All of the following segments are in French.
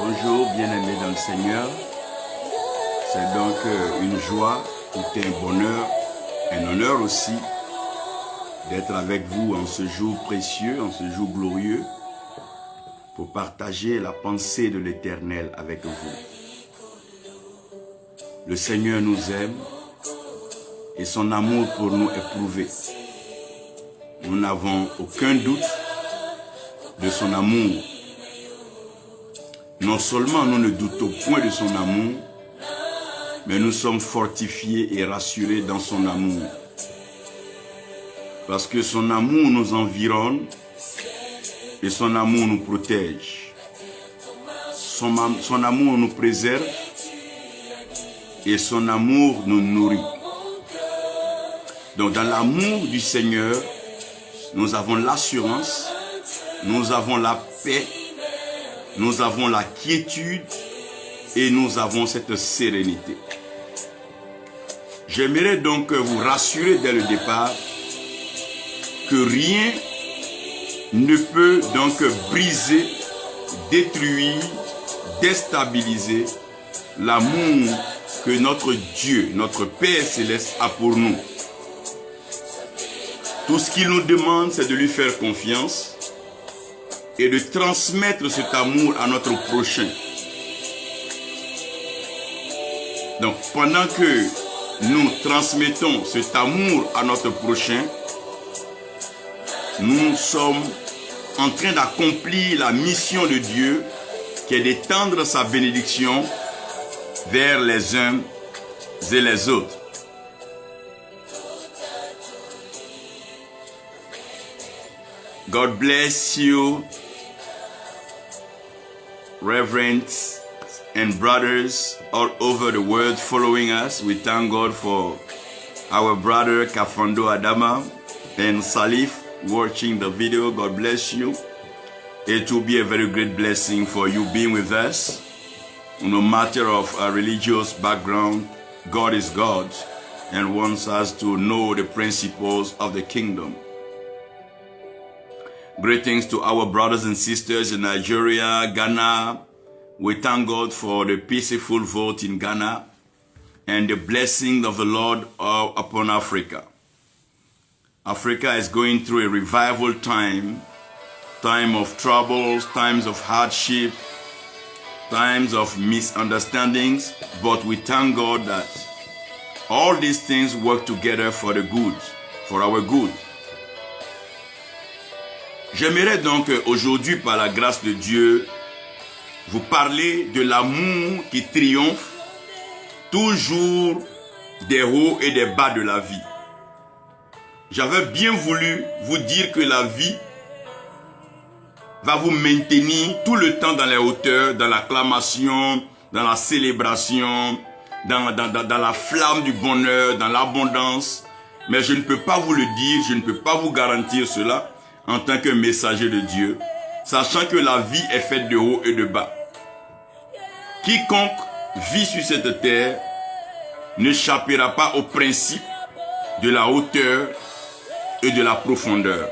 Bonjour, bien-aimés dans le Seigneur. C'est donc une joie, tout un bonheur, un honneur aussi d'être avec vous en ce jour précieux, en ce jour glorieux, pour partager la pensée de l'Éternel avec vous. Le Seigneur nous aime et son amour pour nous est prouvé. Nous n'avons aucun doute de son amour. Non seulement nous ne doutons point de son amour, mais nous sommes fortifiés et rassurés dans son amour. Parce que son amour nous environne et son amour nous protège. Son amour nous préserve et son amour nous nourrit. Donc dans l'amour du Seigneur, nous avons l'assurance, nous avons la paix, nous avons la quiétude et nous avons cette sérénité. J'aimerais donc vous rassurer dès le départ que rien ne peut donc briser, détruire, déstabiliser l'amour que notre Dieu, notre Père Céleste a pour nous. Tout ce qu'il nous demande, c'est de lui faire confiance et de transmettre cet amour à notre prochain. Donc, pendant que nous transmettons cet amour à notre prochain, nous sommes en train d'accomplir la mission de Dieu qui est d'étendre sa bénédiction vers les uns et les autres. God bless you, reverends and brothers all over the world following us. We thank God for our brother Kafando Adama and Salif watching the video. God bless you. It will be a very great blessing for you being with us. No matter of our religious background, God is God and wants us to know the principles of the kingdom. Greetings to our brothers and sisters in Nigeria, Ghana. We thank God for the peaceful vote in Ghana and the blessing of the Lord upon Africa. Africa is going through a revival time of troubles, times of hardship, times of misunderstandings, but we thank God that all these things work together for the good, for our good. J'aimerais donc aujourd'hui, par la grâce de Dieu, vous parler de l'amour qui triomphe toujours des hauts et des bas de la vie. J'avais bien voulu vous dire que la vie va vous maintenir tout le temps dans les hauteurs, dans l'acclamation, dans la célébration, dans la flamme du bonheur, dans l'abondance. Mais je ne peux pas vous le dire, je ne peux pas vous garantir cela en tant que messager de Dieu, sachant que la vie est faite de haut et de bas. Quiconque vit sur cette terre n'échappera pas au principe de la hauteur et de la profondeur.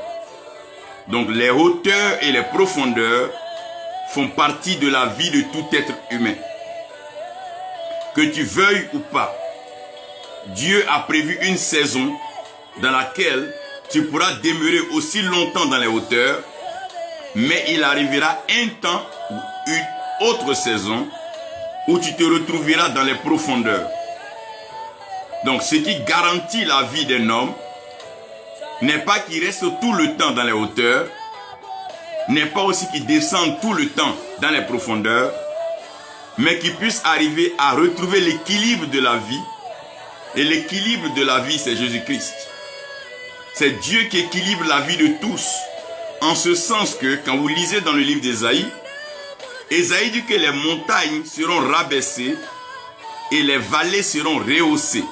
Donc les hauteurs et les profondeurs font partie de la vie de tout être humain. Que tu veuilles ou pas, Dieu a prévu une saison dans laquelle tu pourras demeurer aussi longtemps dans les hauteurs, mais il arrivera un temps ou une autre saison où tu te retrouveras dans les profondeurs. Donc ce qui garantit la vie d'un homme n'est pas qu'il reste tout le temps dans les hauteurs, n'est pas aussi qu'il descende tout le temps dans les profondeurs, mais qu'il puisse arriver à retrouver l'équilibre de la vie. Et l'équilibre de la vie, c'est Jésus-Christ. C'est Dieu qui équilibre la vie de tous. En ce sens que, quand vous lisez dans le livre d'Ésaïe, Ésaïe dit que les montagnes seront rabaissées et les vallées seront rehaussées.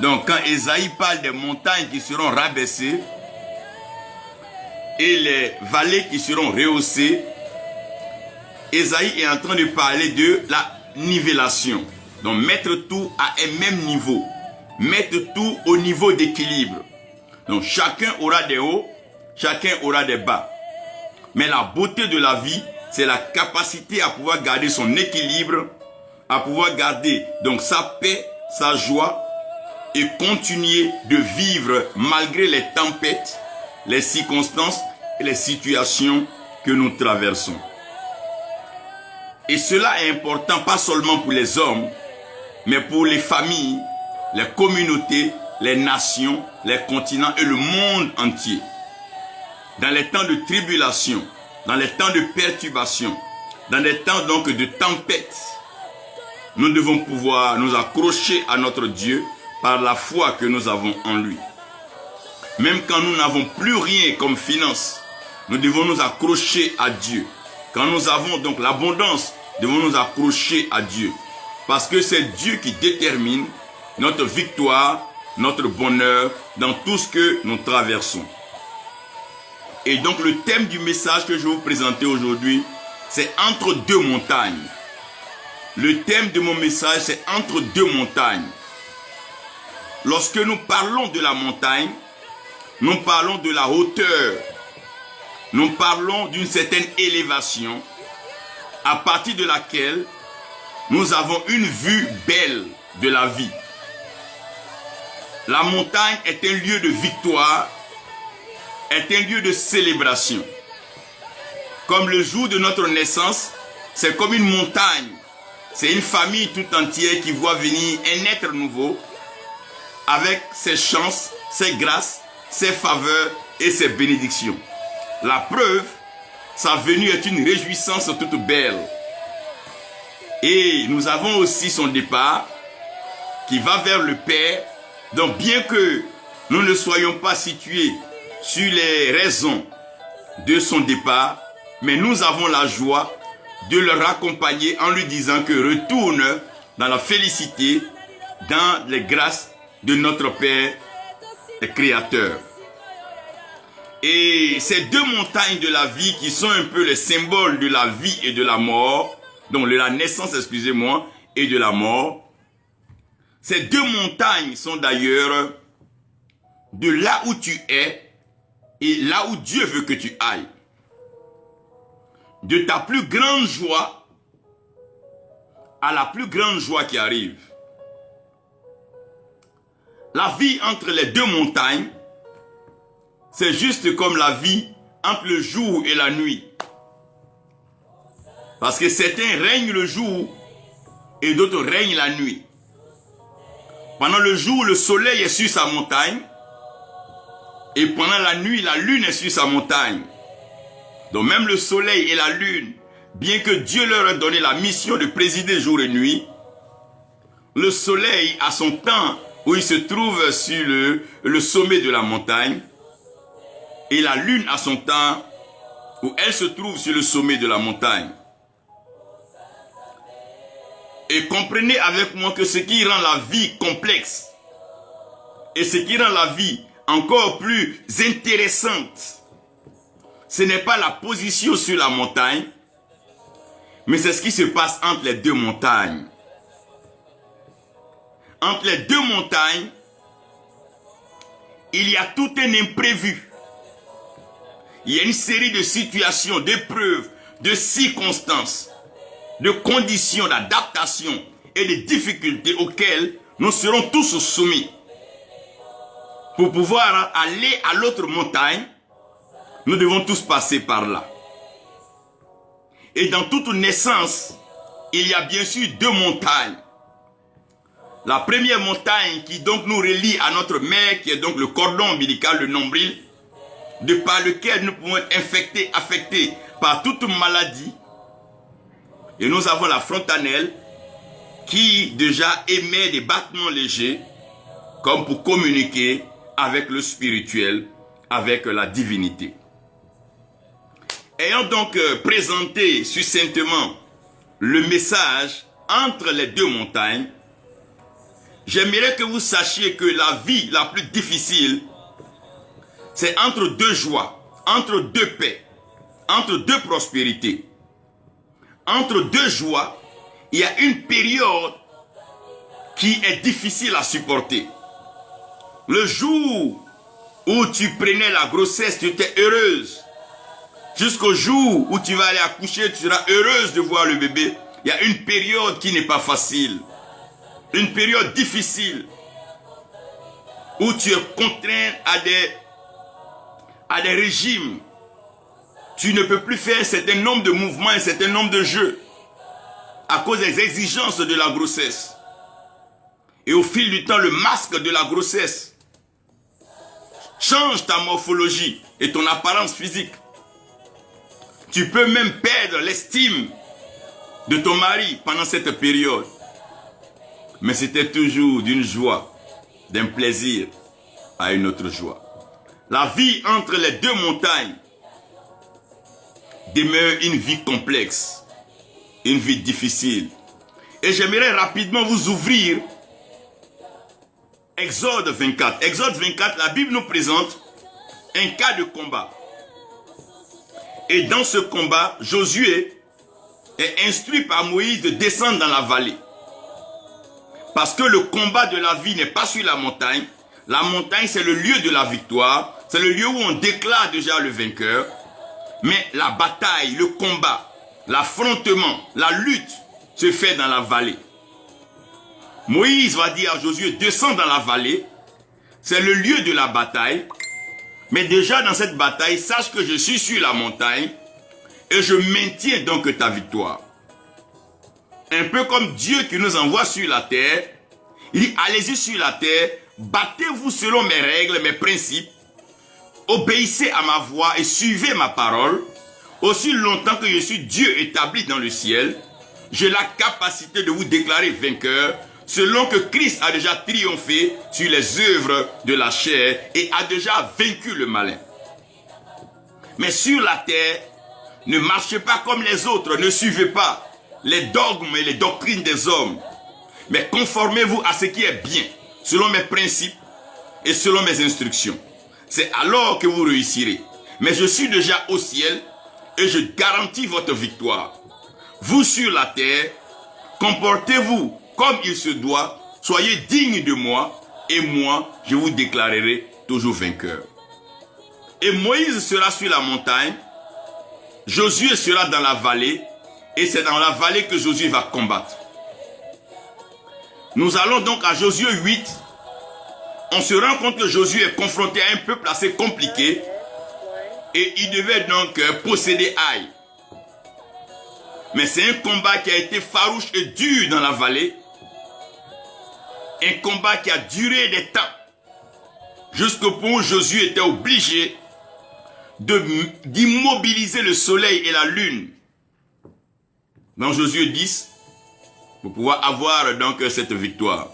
Donc, quand Ésaïe parle des montagnes qui seront rabaissées et les vallées qui seront rehaussées, Ésaïe est en train de parler de la nivellation. Donc, mettre tout à un même niveau. Mettre tout au niveau d'équilibre. Donc, chacun aura des hauts, chacun aura des bas. Mais la beauté de la vie, c'est la capacité à pouvoir garder son équilibre, à pouvoir garder donc sa paix, sa joie et continuer de vivre malgré les tempêtes, les circonstances et les situations que nous traversons. Et cela est important pas seulement pour les hommes, mais pour les familles, les communautés, les nations, les continents et le monde entier. Dans les temps de tribulation, dans les temps de perturbation, dans les temps donc de tempête, nous devons pouvoir nous accrocher à notre Dieu par la foi que nous avons en lui. Même quand nous n'avons plus rien comme finance, nous devons nous accrocher à Dieu. Quand nous avons donc l'abondance, nous devons nous accrocher à Dieu. Parce que c'est Dieu qui détermine notre victoire, notre bonheur dans tout ce que nous traversons. Et donc le thème du message que je vais vous présenter aujourd'hui, c'est entre deux montagnes. Le thème de mon message, c'est entre deux montagnes. Lorsque nous parlons de la montagne, nous parlons de la hauteur. Nous parlons d'une certaine élévation à partir de laquelle nous avons une vue belle de la vie. La montagne est un lieu de victoire, est un lieu de célébration. Comme le jour de notre naissance, c'est comme une montagne. C'est une famille tout entière qui voit venir un être nouveau avec ses chances, ses grâces, ses faveurs et ses bénédictions. La preuve, sa venue est une réjouissance toute belle. Et nous avons aussi son départ qui va vers le Père. Donc bien que nous ne soyons pas situés sur les raisons de son départ, mais nous avons la joie de le raccompagner en lui disant que retourne dans la félicité, dans les grâces de notre Père le Créateur. Et ces deux montagnes de la vie qui sont un peu les symboles de la vie et de la mort, donc de la naissance, excusez-moi, et de la mort, ces deux montagnes sont d'ailleurs de là où tu es et là où Dieu veut que tu ailles. De ta plus grande joie à la plus grande joie qui arrive. La vie entre les deux montagnes, c'est juste comme la vie entre le jour et la nuit. Parce que certains règnent le jour et d'autres règnent la nuit. Pendant le jour, le soleil est sur sa montagne. Et pendant la nuit, la lune est sur sa montagne. Donc même le soleil et la lune, bien que Dieu leur ait donné la mission de présider jour et nuit, le soleil a son temps où il se trouve sur le sommet de la montagne. Et la lune a son temps où elle se trouve sur le sommet de la montagne. Et comprenez avec moi que ce qui rend la vie complexe et ce qui rend la vie encore plus intéressante, ce n'est pas la position sur la montagne, mais c'est ce qui se passe entre les deux montagnes. Entre les deux montagnes, il y a tout un imprévu. Il y a une série de situations, d'épreuves, de circonstances, de conditions d'adaptation et de difficultés auxquelles nous serons tous soumis. Pour pouvoir aller à l'autre montagne, nous devons tous passer par là. Et dans toute naissance, il y a bien sûr deux montagnes. La première montagne qui donc nous relie à notre mère, qui est donc le cordon ombilical, le nombril, de par lequel nous pouvons être affectés par toute maladie. Et nous avons la fontanelle qui déjà émet des battements légers comme pour communiquer avec le spirituel, avec la divinité. Ayant donc présenté succinctement le message entre les deux montagnes, j'aimerais que vous sachiez que la vie la plus difficile, c'est entre deux joies, entre deux paix, entre deux prospérités. Entre deux joies, il y a une période qui est difficile à supporter. Le jour où tu prenais la grossesse, tu étais heureuse. jusqu'au jour où tu vas aller accoucher, tu seras heureuse de voir le bébé. Il y a une période qui n'est pas facile, une période difficile, où tu es contraint à des régimes. Tu ne peux plus faire un certain nombre de mouvements, un certain nombre de jeux, à cause des exigences de la grossesse. Et au fil du temps, le masque de la grossesse change ta morphologie et ton apparence physique. Tu peux même perdre l'estime de ton mari pendant cette période. Mais c'était toujours d'une joie, d'un plaisir à une autre joie. La vie entre les deux montagnes demeure une vie complexe, une vie difficile. Et j'aimerais rapidement vous ouvrir Exode 24. Exode 24, la Bible nous présente un cas de combat. Et dans ce combat, Josué est instruit par Moïse de descendre dans la vallée. Parce que le combat de la vie n'est pas sur la montagne. La montagne, c'est le lieu de la victoire. C'est le lieu où on déclare déjà le vainqueur. Mais la bataille, le combat, l'affrontement, la lutte se fait dans la vallée. Moïse va dire à Josué, descends dans la vallée. C'est le lieu de la bataille. Mais déjà dans cette bataille, sache que je suis sur la montagne et je maintiens donc ta victoire. Un peu comme Dieu qui nous envoie sur la terre. Il dit, allez-y sur la terre, battez-vous selon mes règles, mes principes. Obéissez à ma voix et suivez ma parole. Aussi longtemps que je suis Dieu établi dans le ciel, j'ai la capacité de vous déclarer vainqueur, selon que Christ a déjà triomphé sur les œuvres de la chair et a déjà vaincu le malin. Mais sur la terre, ne marchez pas comme les autres, ne suivez pas les dogmes et les doctrines des hommes, mais conformez-vous à ce qui est bien, selon mes principes et selon mes instructions. C'est alors que vous réussirez. Mais je suis déjà au ciel et je garantis votre victoire. Vous sur la terre, comportez-vous comme il se doit, soyez dignes de moi et moi, je vous déclarerai toujours vainqueur. Et Moïse sera sur la montagne, Josué sera dans la vallée et c'est dans la vallée que Josué va combattre. Nous allons donc à Josué 8. On se rend compte que Josué est confronté à un peuple assez compliqué et il devait donc posséder Aï. Mais c'est un combat qui a été farouche et dur dans la vallée. Un combat qui a duré des temps. Jusqu'au point où Josué était obligé d'immobiliser le soleil et la lune. Dans Josué 10, pour pouvoir avoir donc cette victoire.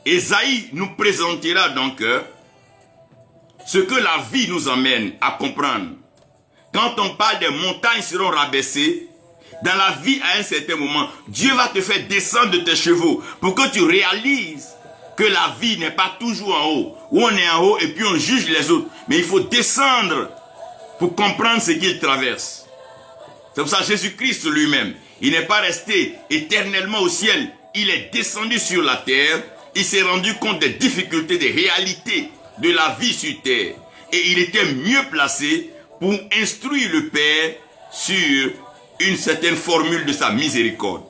Ésaïe nous présentera donc ce que la vie nous amène à comprendre. Quand on parle des montagnes seront rabaissées, dans la vie à un certain moment, Dieu va te faire descendre de tes chevaux pour que tu réalises que la vie n'est pas toujours en haut, où on est en haut et puis on juge les autres. Mais il faut descendre pour comprendre ce qu'il traverse. C'est pour ça que Jésus-Christ lui-même, il n'est pas resté éternellement au ciel. Il est descendu sur la terre. Il s'est rendu compte des difficultés, des réalités de la vie sur terre. Et il était mieux placé pour instruire le Père sur une certaine formule de sa miséricorde.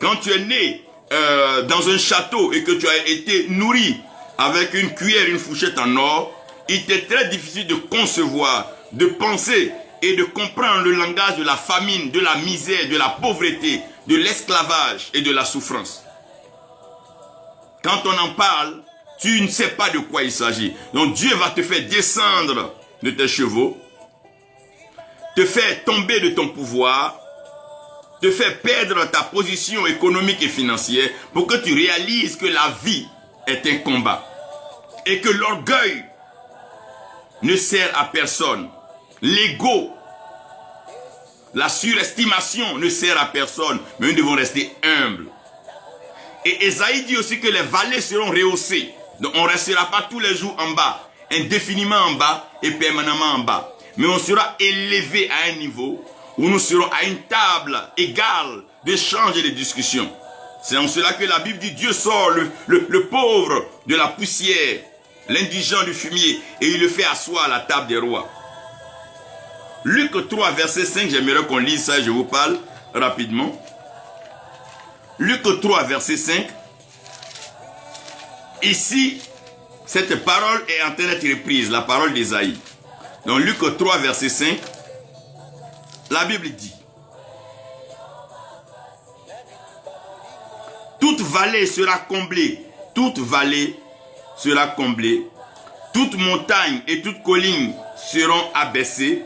Quand tu es né dans un château et que tu as été nourri avec une cuillère, une fourchette en or, il était très difficile de concevoir, de penser et de comprendre le langage de la famine, de la misère, de la pauvreté, de l'esclavage et de la souffrance. Quand on en parle, tu ne sais pas de quoi il s'agit. Donc Dieu va te faire descendre de tes chevaux, te faire tomber de ton pouvoir, te faire perdre ta position économique et financière pour que tu réalises que la vie est un combat et que l'orgueil ne sert à personne. L'ego, la surestimation ne sert à personne, mais nous devons rester humbles. Et Ésaïe dit aussi que les vallées seront rehaussées. Donc on ne restera pas tous les jours en bas, indéfiniment en bas et permanemment en bas. Mais on sera élevé à un niveau où nous serons à une table égale d'échanges et de discussions. C'est en cela que la Bible dit Dieu sort le pauvre de la poussière, l'indigent du fumier, et il le fait asseoir à la table des rois. Luc 3, verset 5, j'aimerais qu'on lise ça, je vous parle rapidement. Luc 3, verset 5. Ici, cette parole est en train d'être reprise, la parole d'Ésaïe. Dans Luc 3, verset 5, la Bible dit: toute vallée sera comblée, toute vallée sera comblée, toute montagne et toute colline seront abaissées,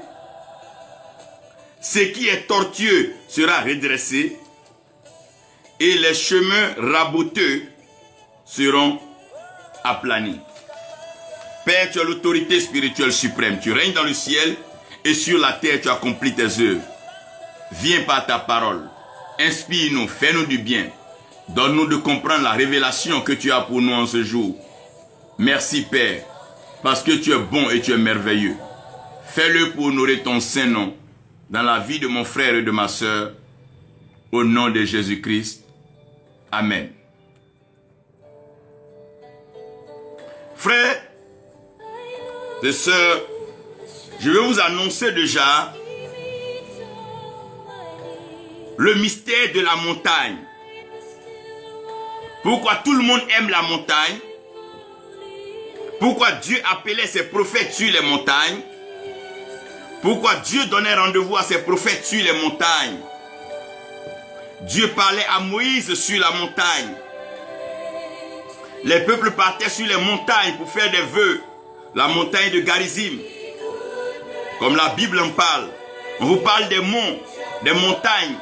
ce qui est tortueux sera redressé, et les chemins raboteux seront aplanis. Père, tu as l'autorité spirituelle suprême, tu règnes dans le ciel et sur la terre tu accomplis tes œuvres. Viens par ta parole, inspire-nous, fais-nous du bien, donne-nous de comprendre la révélation que tu as pour nous en ce jour. Merci Père, parce que tu es bon et tu es merveilleux. Fais-le pour honorer ton saint nom dans la vie de mon frère et de ma soeur, au nom de Jésus-Christ. Amen. Frères et sœurs, je vais vous annoncer déjà le mystère de la montagne. Pourquoi tout le monde aime la montagne? Pourquoi Dieu appelait ses prophètes sur les montagnes? Pourquoi Dieu donnait rendez-vous à ses prophètes sur les montagnes? Dieu parlait à Moïse sur la montagne. Les peuples partaient sur les montagnes pour faire des vœux. La montagne de Garizim, comme la Bible en parle. On vous parle des monts, des montagnes,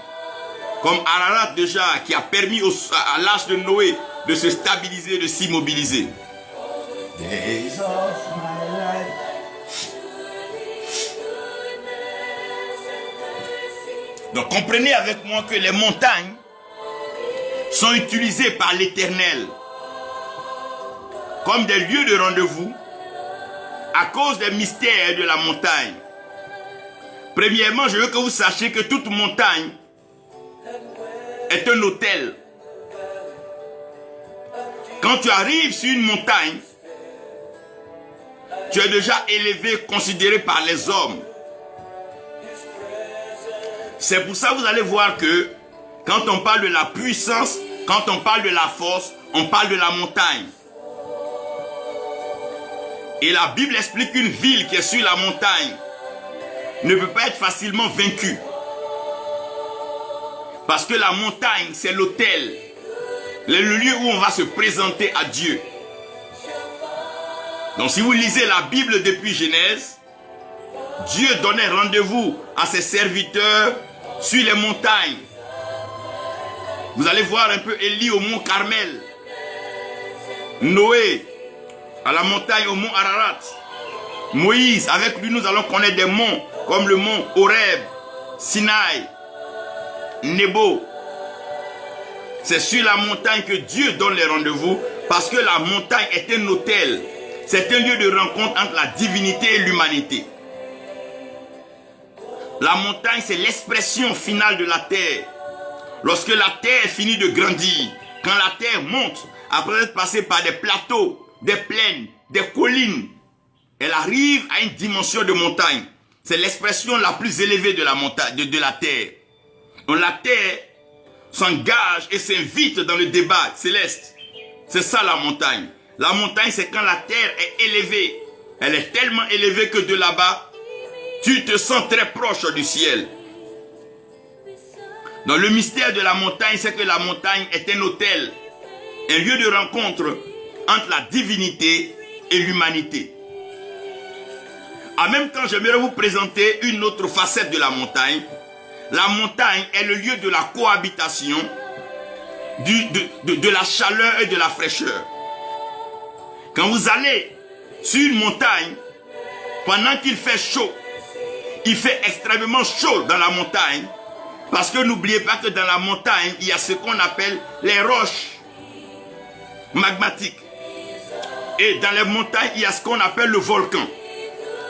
comme Ararat déjà, qui a permis à l'âge de Noé de se stabiliser, de s'immobiliser. Donc comprenez avec moi que les montagnes sont utilisées par l'Éternel comme des lieux de rendez-vous à cause des mystères de la montagne. Premièrement, je veux que vous sachiez que toute montagne est un hôtel. Quand tu arrives sur une montagne, tu es déjà élevé, considéré par les hommes. C'est pour ça que vous allez voir que quand on parle de la puissance, quand on parle de la force, on parle de la montagne. Et la Bible explique qu'une ville qui est sur la montagne ne peut pas être facilement vaincue. Parce que la montagne, c'est l'autel, le lieu où on va se présenter à Dieu. Donc si vous lisez la Bible depuis Genèse, Dieu donnait rendez-vous à ses serviteurs sur les montagnes. Vous allez voir un peu Élie au mont Carmel, Noé à la montagne au mont Ararat, Moïse, avec lui nous allons connaître des monts comme le mont Horeb, Sinaï, Nebo. C'est sur la montagne que Dieu donne les rendez-vous parce que la montagne est un hôtel. C'est un lieu de rencontre entre la divinité et l'humanité. La montagne, c'est l'expression finale de la terre. Lorsque la terre finit de grandir, quand la terre monte, après être passée par des plateaux, des plaines, des collines, elle arrive à une dimension de montagne. C'est l'expression la plus élevée de la montagne, de la terre. Donc la terre s'engage et s'invite dans le débat céleste. C'est ça la montagne. La montagne, c'est quand la terre est élevée. Elle est tellement élevée que de là-bas, tu te sens très proche du ciel. Donc le mystère de la montagne, c'est que la montagne est un hôtel, un lieu de rencontre entre la divinité et l'humanité. En même temps, j'aimerais vous présenter une autre facette de la montagne. La montagne est le lieu de la cohabitation, de la chaleur et de la fraîcheur. Quand vous allez sur une montagne, pendant qu'il fait chaud, il fait extrêmement chaud dans la montagne, parce que n'oubliez pas que dans la montagne, il y a ce qu'on appelle les roches magmatiques. Et dans les montagnes, il y a ce qu'on appelle le volcan.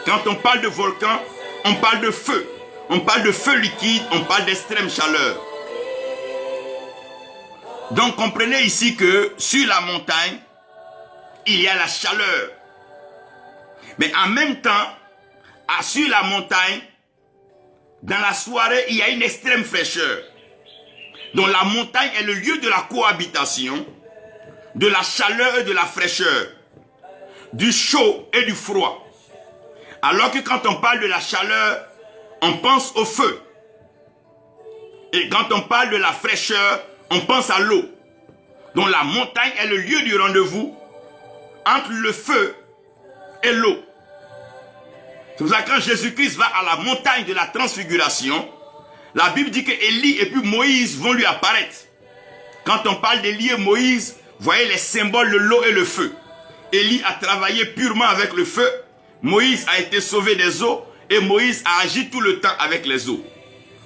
Quand on parle de volcan, on parle de feu. On parle de feu liquide, on parle d'extrême chaleur. Donc comprenez ici que sur la montagne, il y a la chaleur. Mais en même temps, sur la montagne, dans la soirée, il y a une extrême fraîcheur. Donc la montagne est le lieu de la cohabitation, de la chaleur et de la fraîcheur, du chaud et du froid. Alors que quand on parle de la chaleur, on pense au feu. Et quand on parle de la fraîcheur, on pense à l'eau. Donc la montagne est le lieu du rendez-vous entre le feu et l'eau. C'est pour ça que quand Jésus-Christ va à la montagne de la transfiguration, la Bible dit que Élie et puis Moïse vont lui apparaître. Quand on parle d'Élie et Moïse, voyez les symboles de l'eau et le feu. Élie a travaillé purement avec le feu, Moïse a été sauvé des eaux et Moïse a agi tout le temps avec les eaux.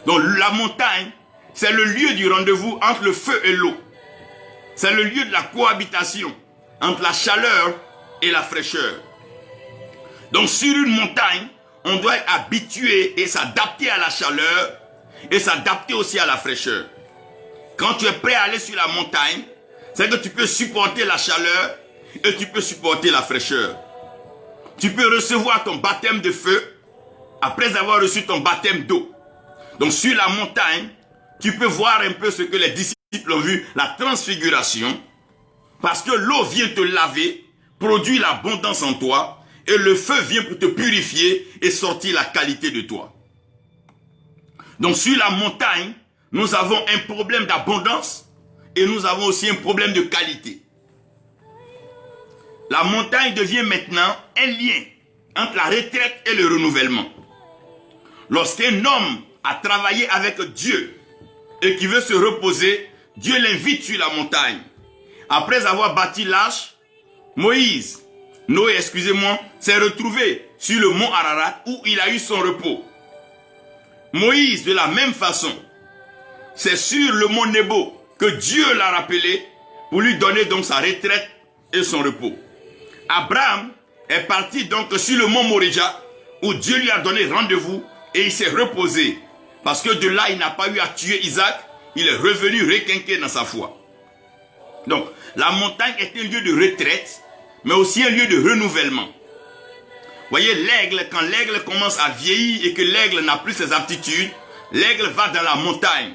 Donc la montagne, c'est le lieu du rendez-vous entre le feu et l'eau. C'est le lieu de la cohabitation entre la chaleur et la fraîcheur. Donc sur une montagne, on doit être habitué et s'adapter à la chaleur et s'adapter aussi à la fraîcheur. Quand tu es prêt à aller sur la montagne, c'est que tu peux supporter la chaleur et tu peux supporter la fraîcheur. Tu peux recevoir ton baptême de feu après avoir reçu ton baptême d'eau. Donc sur la montagne, tu peux voir un peu ce que les disciples ont vu, la transfiguration, parce que l'eau vient te laver, produit l'abondance en toi, et le feu vient pour te purifier et sortir la qualité de toi. Donc sur la montagne, nous avons un problème d'abondance et nous avons aussi un problème de qualité. La montagne devient maintenant un lien entre la retraite et le renouvellement. Lorsqu'un homme a travaillé avec Dieu et qui veut se reposer, Dieu l'invite sur la montagne. Après avoir bâti l'arche, Noé, s'est retrouvé sur le mont Ararat où il a eu son repos. Moïse, de la même façon, c'est sur le mont Nebo que Dieu l'a rappelé pour lui donner donc sa retraite et son repos. Abraham est parti donc sur le mont Moria où Dieu lui a donné rendez-vous et il s'est reposé. Parce que de là, il n'a pas eu à tuer Isaac, il est revenu requinqué dans sa foi. Donc, la montagne est un lieu de retraite, mais aussi un lieu de renouvellement. Voyez, l'aigle, quand l'aigle commence à vieillir et que l'aigle n'a plus ses aptitudes, l'aigle va dans la montagne.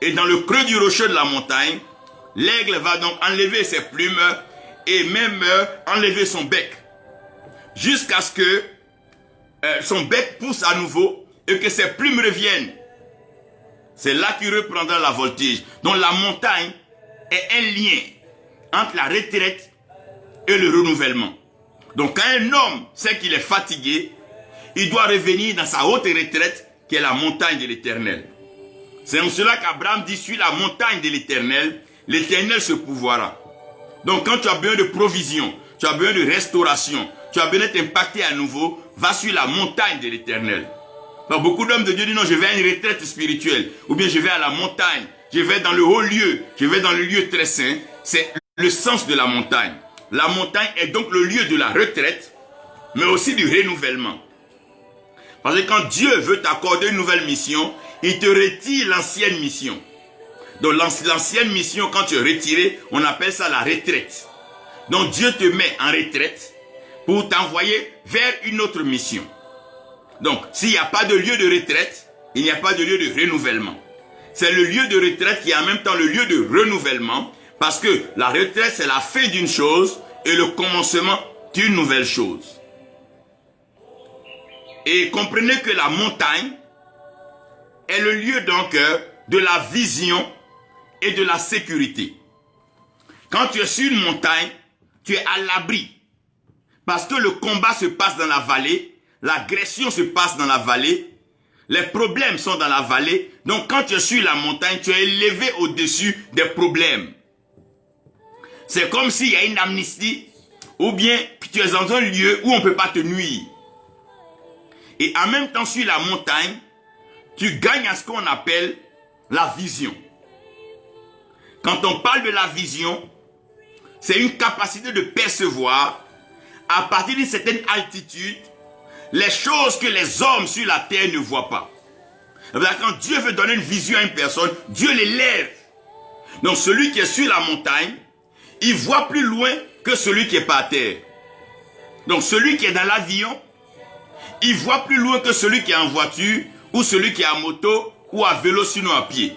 Et dans le creux du rocher de la montagne, l'aigle va donc enlever ses plumes et même enlever son bec. Jusqu'à ce que son bec pousse à nouveau et que ses plumes reviennent. C'est là qu'il reprendra la voltige. Donc la montagne est un lien entre la retraite et le renouvellement. Donc quand un homme sait qu'il est fatigué, il doit revenir dans sa haute retraite qui est la montagne de l'Éternel. C'est en cela qu'Abraham dit, sur la montagne de l'Éternel, l'Éternel se pourvoira. Donc quand tu as besoin de provision, tu as besoin de restauration, tu as besoin d'être impacté à nouveau, va sur la montagne de l'Éternel. Beaucoup d'hommes de Dieu disent non, je vais à une retraite spirituelle, ou bien je vais à la montagne, je vais dans le haut lieu, je vais dans le lieu très saint. C'est le sens de la montagne. La montagne est donc le lieu de la retraite, mais aussi du renouvellement. Parce que quand Dieu veut t'accorder une nouvelle mission, il te retire l'ancienne mission. Donc l'ancienne mission, quand tu es retiré, on appelle ça la retraite. Donc Dieu te met en retraite pour t'envoyer vers une autre mission. Donc s'il n'y a pas de lieu de retraite, il n'y a pas de lieu de renouvellement. C'est le lieu de retraite qui est en même temps le lieu de renouvellement, parce que la retraite c'est la fin d'une chose et le commencement d'une nouvelle chose. Et comprenez que la montagne est le lieu donc de la vision et de la sécurité. Quand tu es sur une montagne, tu es à l'abri. Parce que le combat se passe dans la vallée, l'agression se passe dans la vallée, les problèmes sont dans la vallée. Donc quand tu es sur la montagne, tu es élevé au-dessus des problèmes. C'est comme s'il y a une amnistie, ou bien tu es dans un lieu où on ne peut pas te nuire. Et en même temps sur la montagne, tu gagnes à ce qu'on appelle la vision. Quand on parle de la vision, c'est une capacité de percevoir à partir d'une certaine altitude les choses que les hommes sur la terre ne voient pas. Quand Dieu veut donner une vision à une personne, Dieu l'élève. Donc celui qui est sur la montagne, il voit plus loin que celui qui est pas à terre. Donc celui qui est dans l'avion, il voit plus loin que celui qui est en voiture ou celui qui est à moto, ou à vélo, sinon à pied.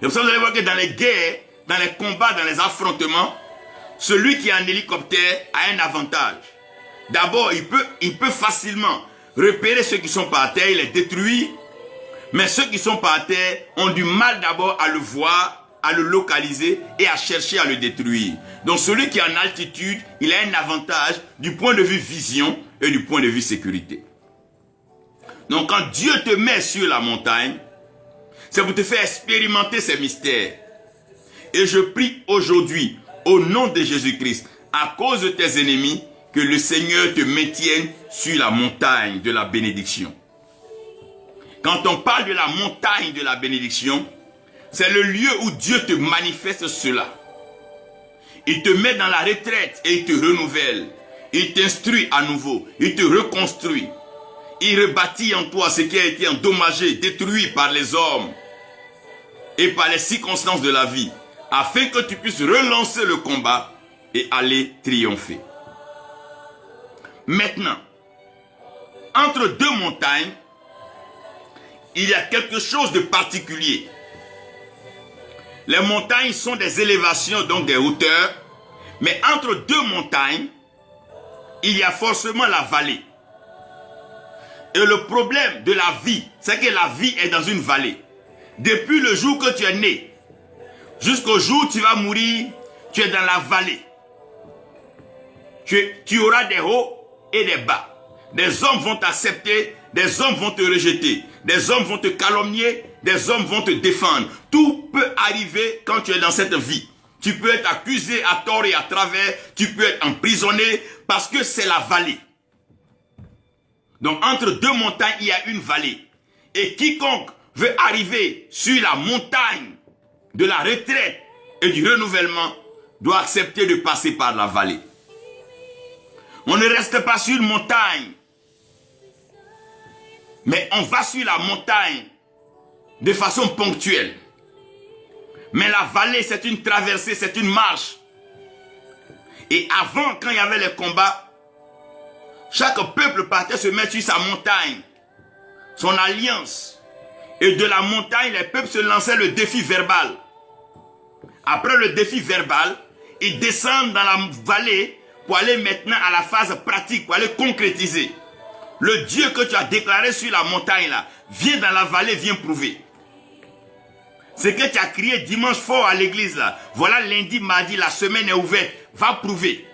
Et pour ça, vous allez voir que dans les guerres, dans les combats, dans les affrontements, celui qui est en hélicoptère a un avantage. D'abord, il peut facilement repérer ceux qui sont par terre, il les détruit. Mais ceux qui sont par terre ont du mal d'abord à le voir, à le localiser et à chercher à le détruire. Donc celui qui est en altitude, il a un avantage du point de vue vision et du point de vue sécurité. Donc quand Dieu te met sur la montagne, c'est pour te faire expérimenter ces mystères. Et je prie aujourd'hui, au nom de Jésus-Christ, à cause de tes ennemis, que le Seigneur te maintienne sur la montagne de la bénédiction. Quand on parle de la montagne de la bénédiction, c'est le lieu où Dieu te manifeste cela. Il te met dans la retraite et il te renouvelle. Il t'instruit à nouveau. Il te reconstruit. Il rebâtit en toi ce qui a été endommagé, détruit par les hommes et par les circonstances de la vie, afin que tu puisses relancer le combat et aller triompher. Maintenant, entre deux montagnes, il y a quelque chose de particulier. Les montagnes sont des élévations, donc des hauteurs, mais entre deux montagnes, il y a forcément la vallée. Et le problème de la vie, c'est que la vie est dans une vallée. Depuis le jour que tu es né, jusqu'au jour où tu vas mourir, tu es dans la vallée. Tu auras des hauts et des bas. Des hommes vont t'accepter, des hommes vont te rejeter, des hommes vont te calomnier, des hommes vont te défendre. Tout peut arriver quand tu es dans cette vie. Tu peux être accusé à tort et à travers, tu peux être emprisonné parce que c'est la vallée. Donc entre deux montagnes, il y a une vallée. Et quiconque veut arriver sur la montagne de la retraite et du renouvellement doit accepter de passer par la vallée. On ne reste pas sur une montagne, mais on va sur la montagne de façon ponctuelle. Mais la vallée, c'est une traversée, c'est une marche. Et avant, quand il y avait les combats, chaque peuple partait se mettre sur sa montagne, son alliance. Et de la montagne, les peuples se lançaient le défi verbal. Après le défi verbal, ils descendent dans la vallée pour aller maintenant à la phase pratique, pour aller concrétiser. Le Dieu que tu as déclaré sur la montagne là, viens dans la vallée, viens prouver. Ce que tu as crié dimanche fort à l'église là, voilà lundi, mardi, la semaine est ouverte, va prouver.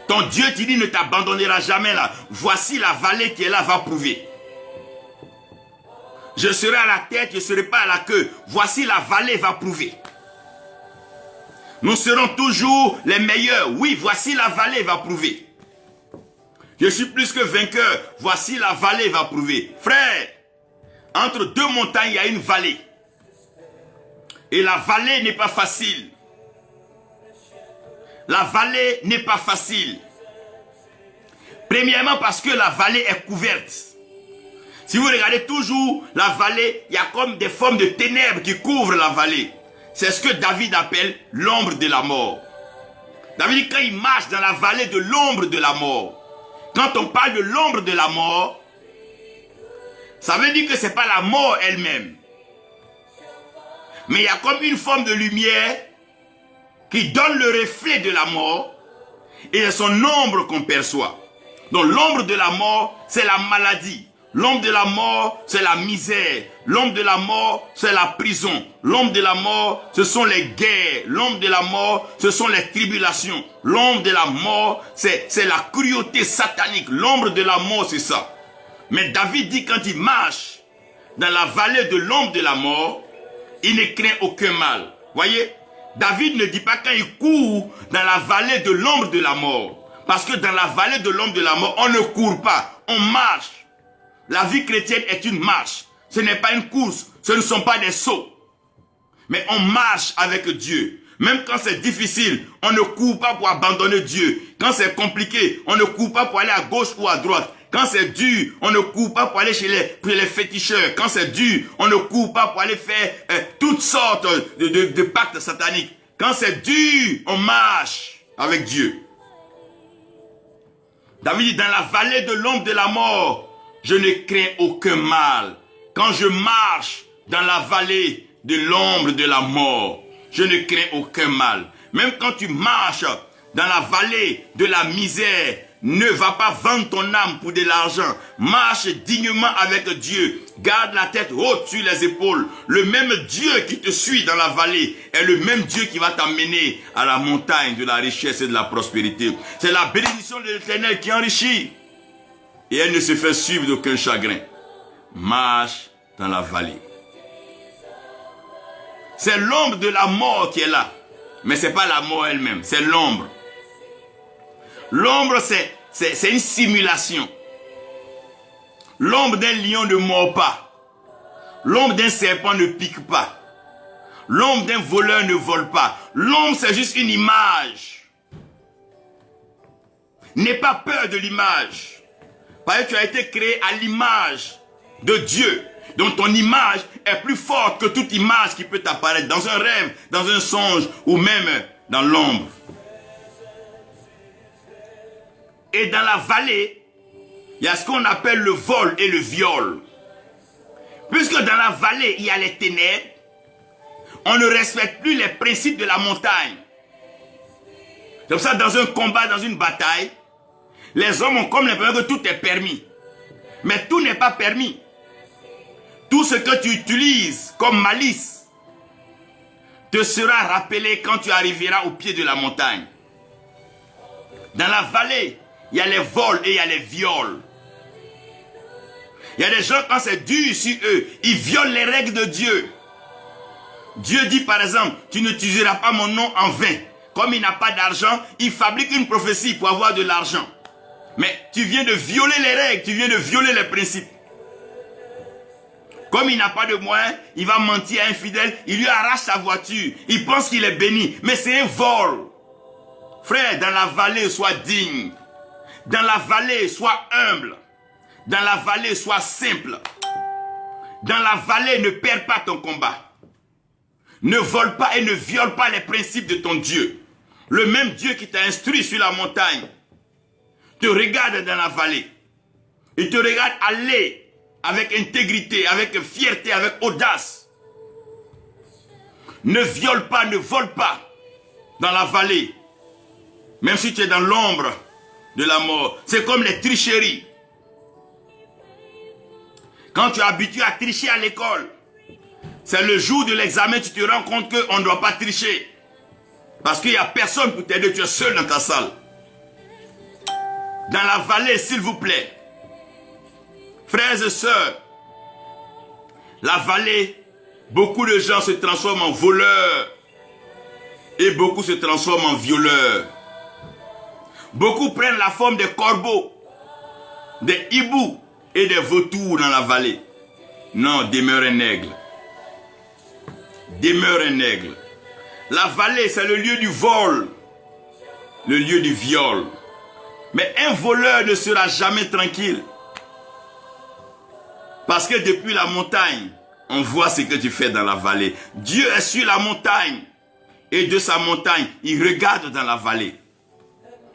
Ton Dieu te dit ne t'abandonnera jamais là, voici la vallée qui est là, va prouver. Je serai à la tête, je ne serai pas à la queue, voici la vallée, va prouver. Nous serons toujours les meilleurs. Oui, voici la vallée va prouver. Je suis plus que vainqueur. Voici la vallée va prouver. Frère, entre deux montagnes, il y a une vallée. Et la vallée n'est pas facile. La vallée n'est pas facile. Premièrement parce que la vallée est couverte. Si vous regardez toujours la vallée, il y a comme des formes de ténèbres qui couvrent la vallée. C'est ce que David appelle l'ombre de la mort. David dit quand il marche dans la vallée de l'ombre de la mort. Quand on parle de l'ombre de la mort, ça veut dire que ce n'est pas la mort elle-même. Mais il y a comme une forme de lumière qui donne le reflet de la mort et c'est son ombre qu'on perçoit. Donc l'ombre de la mort, c'est la maladie. L'ombre de la mort, c'est la misère. L'ombre de la mort, c'est la prison. L'ombre de la mort, ce sont les guerres. L'ombre de la mort, ce sont les tribulations. L'ombre de la mort, c'est la cruauté satanique. L'ombre de la mort, c'est ça. Mais David dit quand il marche dans la vallée de l'ombre de la mort, il ne craint aucun mal. Voyez, David ne dit pas quand il court dans la vallée de l'ombre de la mort. Parce que dans la vallée de l'ombre de la mort, on ne court pas, on marche. La vie chrétienne est une marche. Ce n'est pas une course. Ce ne sont pas des sauts. Mais on marche avec Dieu. Même quand c'est difficile, on ne court pas pour abandonner Dieu. Quand c'est compliqué, on ne court pas pour aller à gauche ou à droite. Quand c'est dur, on ne court pas pour aller chez les féticheurs. Quand c'est dur, on ne court pas pour aller faire toutes sortes de pactes sataniques. Quand c'est dur, on marche avec Dieu. David dit, dans la vallée de l'ombre de la mort, je ne crains aucun mal. Quand je marche dans la vallée de l'ombre de la mort, je ne crains aucun mal. Même quand tu marches dans la vallée de la misère, ne va pas vendre ton âme pour de l'argent. Marche dignement avec Dieu. Garde la tête haute sur les épaules. Le même Dieu qui te suit dans la vallée est le même Dieu qui va t'amener à la montagne de la richesse et de la prospérité. C'est la bénédiction de l'Éternel qui enrichit. Et elle ne se fait suivre d'aucun chagrin. Marche dans la vallée. C'est l'ombre de la mort qui est là. Mais ce n'est pas la mort elle-même, c'est l'ombre. L'ombre, c'est une simulation. L'ombre d'un lion ne mord pas. L'ombre d'un serpent ne pique pas. L'ombre d'un voleur ne vole pas. L'ombre, c'est juste une image. N'aie pas peur de l'image. Parce que tu as été créé à l'image de Dieu. Donc ton image est plus forte que toute image qui peut apparaître dans un rêve, dans un songe ou même dans l'ombre. Et dans la vallée, il y a ce qu'on appelle le vol et le viol. Puisque dans la vallée, il y a les ténèbres, on ne respecte plus les principes de la montagne. C'est pour ça que dans un combat, dans une bataille, les hommes ont comme l'impression que tout est permis. Mais tout n'est pas permis. Tout ce que tu utilises comme malice te sera rappelé quand tu arriveras au pied de la montagne. Dans la vallée, il y a les vols et il y a les viols. Il y a des gens, quand c'est dur sur eux, ils violent les règles de Dieu. Dieu dit par exemple, tu n'utiliseras pas mon nom en vain. Comme il n'a pas d'argent, il fabrique une prophétie pour avoir de l'argent. Mais tu viens de violer les règles, tu viens de violer les principes. Comme il n'a pas de moyens, il va mentir à un fidèle, il lui arrache sa voiture. Il pense qu'il est béni, mais c'est un vol. Frère, dans la vallée, sois digne. Dans la vallée, sois humble. Dans la vallée, sois simple. Dans la vallée, ne perds pas ton combat. Ne vole pas et ne viole pas les principes de ton Dieu. Le même Dieu qui t'a instruit sur la montagne te regarde dans la vallée. Il te regarde aller avec intégrité, avec fierté, avec audace. Ne viole pas, ne vole pas dans la vallée. Même si tu es dans l'ombre de la mort. C'est comme les tricheries. Quand tu es habitué à tricher à l'école, c'est le jour de l'examen, tu te rends compte qu'on ne doit pas tricher. Parce qu'il n'y a personne pour t'aider, tu es seul dans ta salle. Dans la vallée, s'il vous plaît. Frères et sœurs, la vallée, beaucoup de gens se transforment en voleurs et beaucoup se transforment en violeurs. Beaucoup prennent la forme des corbeaux, des hiboux et des vautours dans la vallée. Non, demeure un aigle. Demeure un aigle. La vallée, c'est le lieu du vol, le lieu du viol. Mais un voleur ne sera jamais tranquille. Parce que depuis la montagne, on voit ce que tu fais dans la vallée. Dieu est sur la montagne. Et de sa montagne, il regarde dans la vallée.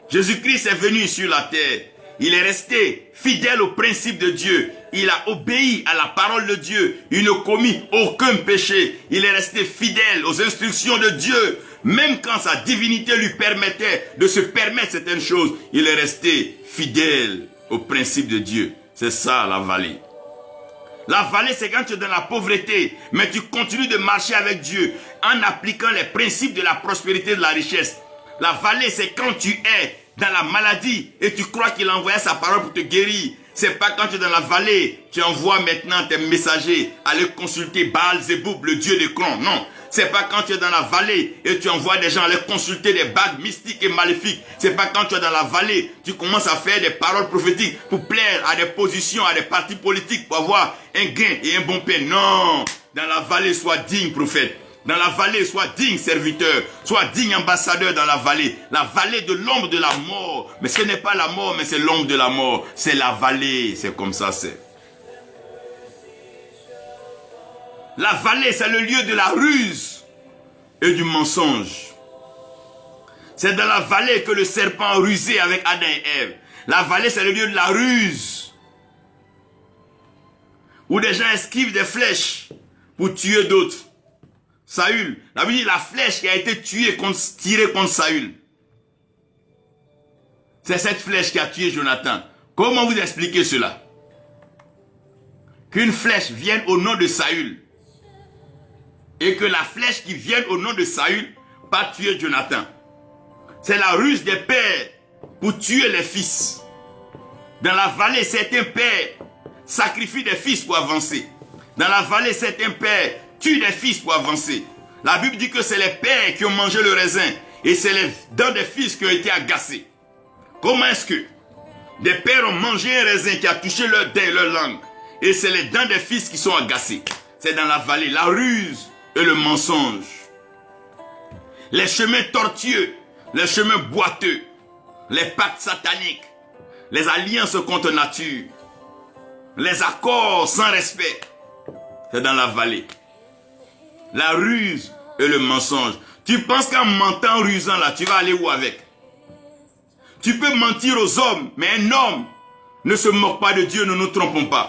Jésus-Christ est venu sur la terre. Il est resté fidèle au principe de Dieu. Il a obéi à la parole de Dieu. Il ne commit aucun péché. Il est resté fidèle aux instructions de Dieu. Même quand sa divinité lui permettait de se permettre certaines choses, il est resté fidèle au principe de Dieu. C'est ça la vallée. La vallée, c'est quand tu es dans la pauvreté, mais tu continues de marcher avec Dieu en appliquant les principes de la prospérité et de la richesse. La vallée, c'est quand tu es dans la maladie et tu crois qu'il a envoyé sa parole pour te guérir. C'est pas quand tu es dans la vallée, tu envoies maintenant tes messagers aller consulter Baal-Zéboub, le dieu des crons. Non. C'est pas quand tu es dans la vallée et tu envoies des gens aller consulter des bagues mystiques et maléfiques. C'est pas quand tu es dans la vallée, tu commences à faire des paroles prophétiques pour plaire à des positions, à des partis politiques, pour avoir un gain et un bon pain. Non. Dans la vallée, sois digne prophète. Dans la vallée, sois digne serviteur. Sois digne ambassadeur dans la vallée. La vallée de l'ombre de la mort. Mais ce n'est pas la mort, mais c'est l'ombre de la mort. C'est la vallée. C'est comme ça, c'est. La vallée, c'est le lieu de la ruse et du mensonge. C'est dans la vallée que le serpent a rusé avec Adam et Ève. La vallée, c'est le lieu de la ruse. où des gens esquivent des flèches pour tuer d'autres. Saül, la Bible dit la flèche qui a été tirée contre Saül. C'est cette flèche qui a tué Jonathan. Comment vous expliquez cela? Qu'une flèche vienne au nom de Saül et que la flèche qui vienne au nom de Saül pas tuer Jonathan. C'est la ruse des pères pour tuer les fils. Dans la vallée, certains pères sacrifient des fils pour avancer. Dans la vallée, certains pères tuent des fils pour avancer. La Bible dit que c'est les pères qui ont mangé le raisin et c'est les dents des fils qui ont été agacés. Comment est-ce que des pères ont mangé un raisin qui a touché leur dent et leur langue et c'est les dents des fils qui sont agacées? C'est dans la vallée, la ruse et le mensonge. Les chemins tortueux, les chemins boiteux, les pactes sataniques, les alliances contre nature, les accords sans respect, c'est dans la vallée. La ruse et le mensonge. Tu penses qu'en mentant, rusant là, tu vas aller où avec? Tu peux mentir aux hommes, mais un homme ne se moque pas de Dieu, ne nous trompons pas.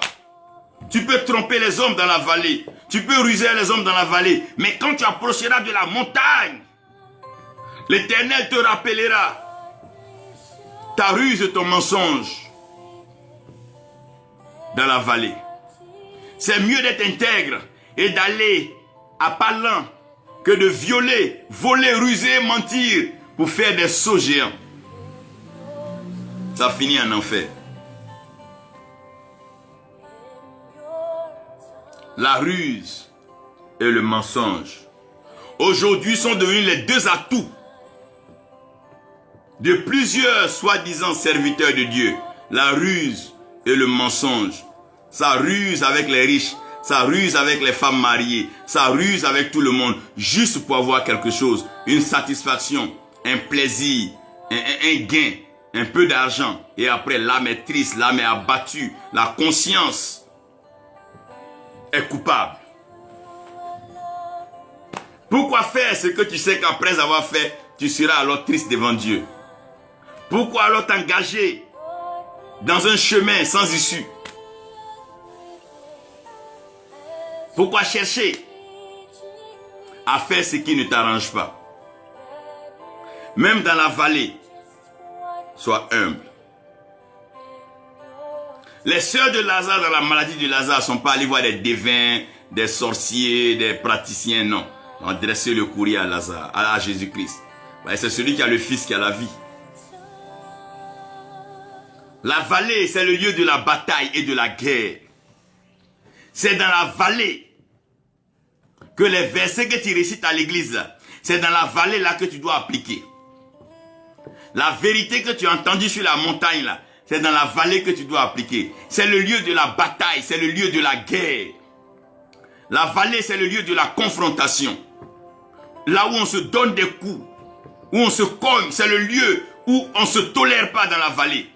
Tu peux tromper les hommes dans la vallée, tu peux ruser les hommes dans la vallée, mais quand tu approcheras de la montagne, l'Éternel te rappellera ta ruse et ton mensonge dans la vallée. C'est mieux d'être intègre et d'aller à pas lent que de violer, voler, ruser, mentir pour faire des sauts géants. Ça finit en enfer. La ruse et le mensonge aujourd'hui sont devenus les deux atouts de plusieurs soi-disant serviteurs de Dieu. La ruse et le mensonge. Ça ruse avec les riches, ça ruse avec les femmes mariées, ça ruse avec tout le monde, juste pour avoir quelque chose, une satisfaction, un plaisir, un gain, un peu d'argent. Et après, l'âme est triste, l'âme est abattue, la conscience est coupable. Pourquoi faire ce que tu sais qu'après avoir fait, tu seras alors triste devant Dieu? Pourquoi alors t'engager dans un chemin sans issue? Pourquoi chercher à faire ce qui ne t'arrange pas? Même dans la vallée, sois humble. Les sœurs de Lazare dans la maladie de Lazare ne sont pas allées voir des devins, des sorciers, des praticiens, non. Ils ont adressé le courrier à Lazare, à Jésus-Christ. C'est celui qui a le Fils qui a la vie. La vallée, c'est le lieu de la bataille et de la guerre. C'est dans la vallée que les versets que tu récites à l'église, c'est dans la vallée là que tu dois appliquer. La vérité que tu as entendue sur la montagne là, c'est dans la vallée que tu dois appliquer. C'est le lieu de la bataille, c'est le lieu de la guerre. La vallée, c'est le lieu de la confrontation. Là où on se donne des coups, où on se cogne, c'est le lieu où on ne se tolère pas dans la vallée.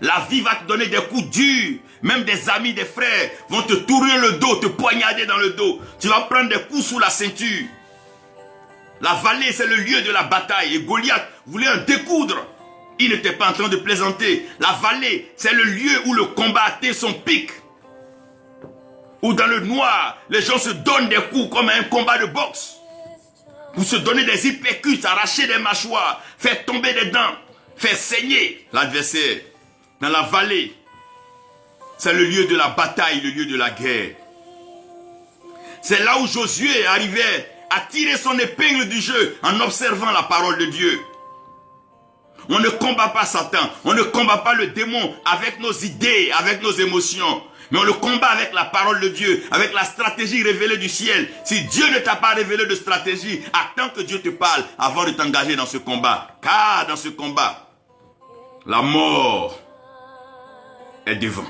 La vie va te donner des coups durs. Même des amis, des frères vont te tourner le dos, te poignarder dans le dos. Tu vas prendre des coups sous la ceinture. La vallée, c'est le lieu de la bataille. Et Goliath voulait en découdre. Il n'était pas en train de plaisanter. La vallée, c'est le lieu où le combat atteint son pic. Où dans le noir, les gens se donnent des coups comme un combat de boxe. Pour se donner des hypercutes, arracher des mâchoires, faire tomber des dents, faire saigner l'adversaire. Dans la vallée, c'est le lieu de la bataille, le lieu de la guerre. C'est là où Josué arrivait à tirer son épingle du jeu en observant la parole de Dieu. On ne combat pas Satan, on ne combat pas le démon avec nos idées, avec nos émotions. Mais on le combat avec la parole de Dieu, avec la stratégie révélée du ciel. Si Dieu ne t'a pas révélé de stratégie, attends que Dieu te parle avant de t'engager dans ce combat. Car dans ce combat, la mort est devant.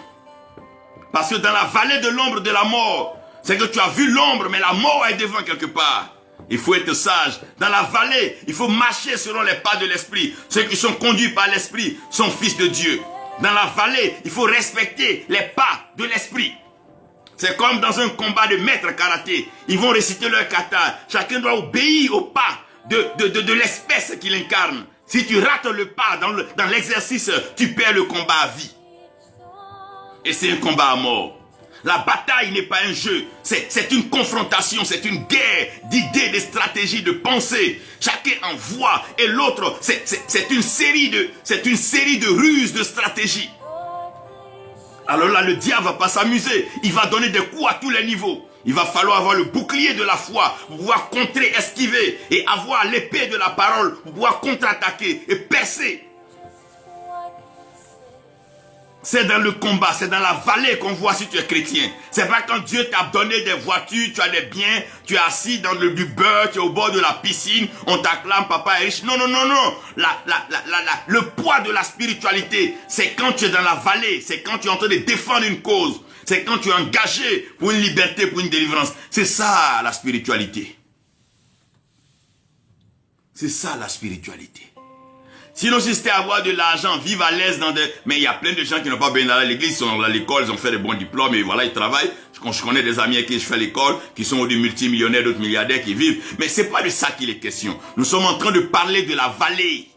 Parce que dans la vallée de l'ombre de la mort, c'est que tu as vu l'ombre, mais la mort est devant quelque part. Il faut être sage. Dans la vallée, il faut marcher selon les pas de l'esprit. Ceux qui sont conduits par l'esprit sont fils de Dieu. Dans la vallée, il faut respecter les pas de l'esprit. C'est comme dans un combat de maître karaté. Ils vont réciter leur kata. Chacun doit obéir au pas de l'espèce qu'il incarne. Si tu rates le pas dans l'exercice, tu perds le combat à vie. Et c'est un combat à mort. La bataille n'est pas un jeu, c'est une confrontation, c'est une guerre d'idées, de stratégies, de pensées. Chacun en voit et l'autre, c'est une série de ruses, de stratégies. Alors là, le diable va pas s'amuser. Il va donner des coups à tous les niveaux. Il va falloir avoir le bouclier de la foi pour pouvoir contrer, esquiver et avoir l'épée de la parole pour pouvoir contre-attaquer et percer. C'est dans le combat, c'est dans la vallée qu'on voit si tu es chrétien. C'est pas quand Dieu t'a donné des voitures, tu as des biens, tu es assis dans du beurre, tu es au bord de la piscine, on t'acclame, papa est riche. Non, non, non, non. Le poids de la spiritualité, c'est quand tu es dans la vallée, c'est quand tu es en train de défendre une cause, c'est quand tu es engagé pour une liberté, pour une délivrance. C'est ça la spiritualité. C'est ça la spiritualité. Sinon, si c'était avoir de l'argent, vivre à l'aise dans des... Mais il y a plein de gens qui n'ont pas bien d'aller à l'église, ils sont à l'école, ils ont fait des bons diplômes et voilà, ils travaillent. Je connais des amis avec qui je fais l'école, qui sont des multimillionnaires, d'autres milliardaires qui vivent. Mais c'est pas de ça qu'il est question. Nous sommes en train de parler de la vallée.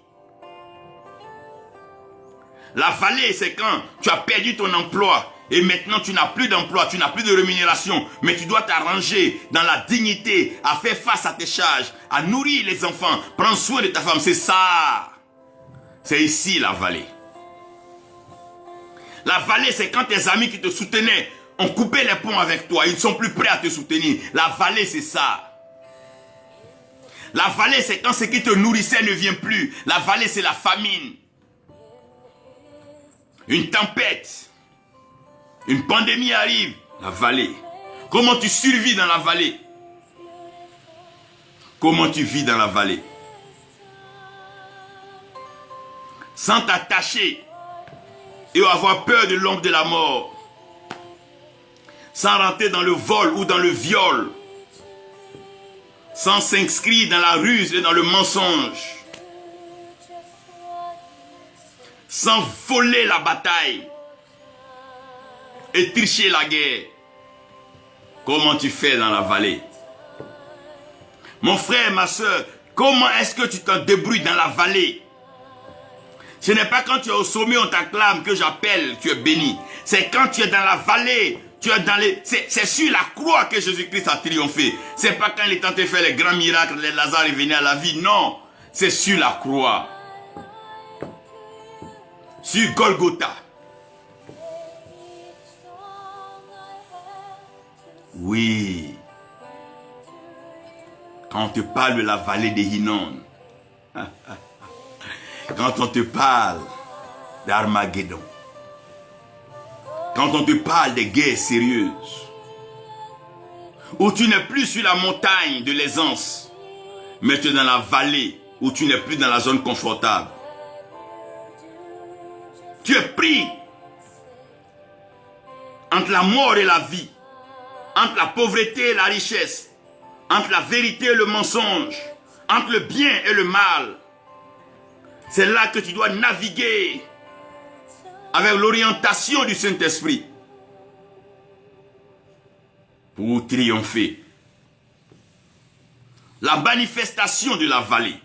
La vallée, c'est quand tu as perdu ton emploi et maintenant tu n'as plus d'emploi, tu n'as plus de rémunération, mais tu dois t'arranger dans la dignité, à faire face à tes charges, à nourrir les enfants, prendre soin de ta femme. C'est ça. C'est ici la vallée. La vallée, c'est quand tes amis qui te soutenaient ont coupé les ponts avec toi. Ils ne sont plus prêts à te soutenir. La vallée, c'est ça. La vallée, c'est quand ce qui te nourrissait ne vient plus. La vallée, c'est la famine. Une tempête. Une pandémie arrive. La vallée. Comment tu survis dans la vallée? Comment tu vis dans la vallée? Sans t'attacher et avoir peur de l'ombre de la mort. Sans rentrer dans le vol ou dans le viol. Sans s'inscrire dans la ruse et dans le mensonge. Sans voler la bataille et tricher la guerre. Comment tu fais dans la vallée? Mon frère, ma soeur, comment est-ce que tu te débrouilles dans la vallée? Ce n'est pas quand tu es au sommet, on t'acclame que j'appelle, tu es béni. C'est quand tu es dans la vallée, tu es dans les... C'est sur la croix que Jésus-Christ a triomphé. C'est pas quand il est en train de faire les grands miracles, les Lazare est venu à la vie. Non, c'est sur la croix. Sur Golgotha. Oui. Quand on te parle de la vallée des Hinnom. Quand on te parle d'Armageddon, quand on te parle des guerres sérieuses, où tu n'es plus sur la montagne de l'aisance, mais tu es dans la vallée, où tu n'es plus dans la zone confortable. Tu es pris entre la mort et la vie, entre la pauvreté et la richesse, entre la vérité et le mensonge, entre le bien et le mal. C'est là que tu dois naviguer avec l'orientation du Saint-Esprit pour triompher. La manifestation de la vallée.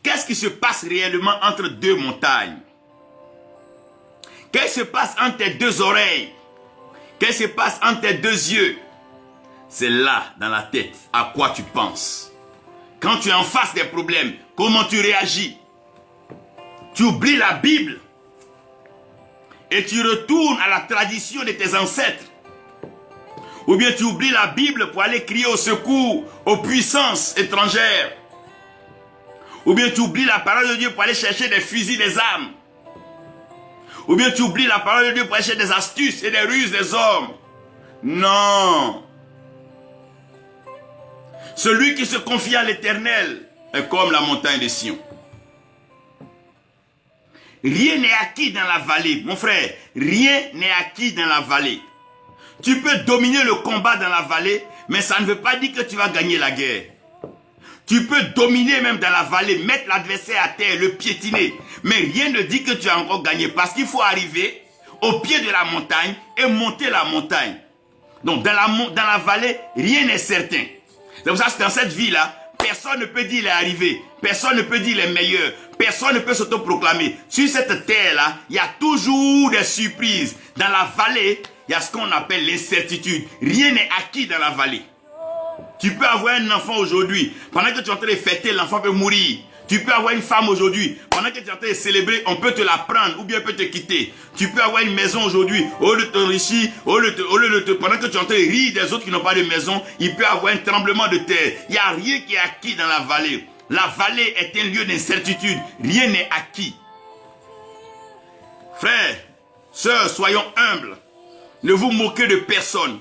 Qu'est-ce qui se passe réellement entre deux montagnes? Qu'est-ce qui se passe entre tes deux oreilles? Qu'est-ce qui se passe entre tes deux yeux? C'est là, dans la tête, à quoi tu penses. Quand tu es en face des problèmes, comment tu réagis? Tu oublies la Bible et tu retournes à la tradition de tes ancêtres. Ou bien tu oublies la Bible pour aller crier au secours aux puissances étrangères. Ou bien tu oublies la parole de Dieu pour aller chercher des fusils, des armes. Ou bien tu oublies la parole de Dieu pour aller chercher des astuces et des ruses des hommes. Non. Celui qui se confie à l'Éternel est comme la montagne de Sion. Rien n'est acquis dans la vallée. Mon frère, rien n'est acquis dans la vallée. Tu peux dominer le combat dans la vallée, mais ça ne veut pas dire que tu vas gagner la guerre. Tu peux dominer même dans la vallée, mettre l'adversaire à terre, le piétiner. Mais rien ne dit que tu as encore gagné. Parce qu'il faut arriver au pied de la montagne et monter la montagne. Donc dans la vallée, rien n'est certain. C'est pour ça que dans cette vie-là, personne Personne ne peut dire il est arrivé. Personne ne peut dire il est meilleur. Personne ne peut s'autoproclamer. Sur cette terre-là, il y a toujours des surprises. Dans la vallée, il y a ce qu'on appelle l'incertitude. Rien n'est acquis dans la vallée. Tu peux avoir un enfant aujourd'hui. Pendant que tu es en train de fêter, l'enfant peut mourir. Tu peux avoir une femme aujourd'hui. Pendant que tu es en train de célébrer, on peut te la prendre ou bien peut te quitter. Tu peux avoir une maison aujourd'hui. Au lieu de t'enrichir, pendant que tu es en train de rire des autres qui n'ont pas de maison, il peut avoir un tremblement de terre. Il n'y a rien qui est acquis dans la vallée. La vallée est un lieu d'incertitude. Rien n'est acquis. Frères, sœurs, soyons humbles. Ne vous moquez de personne.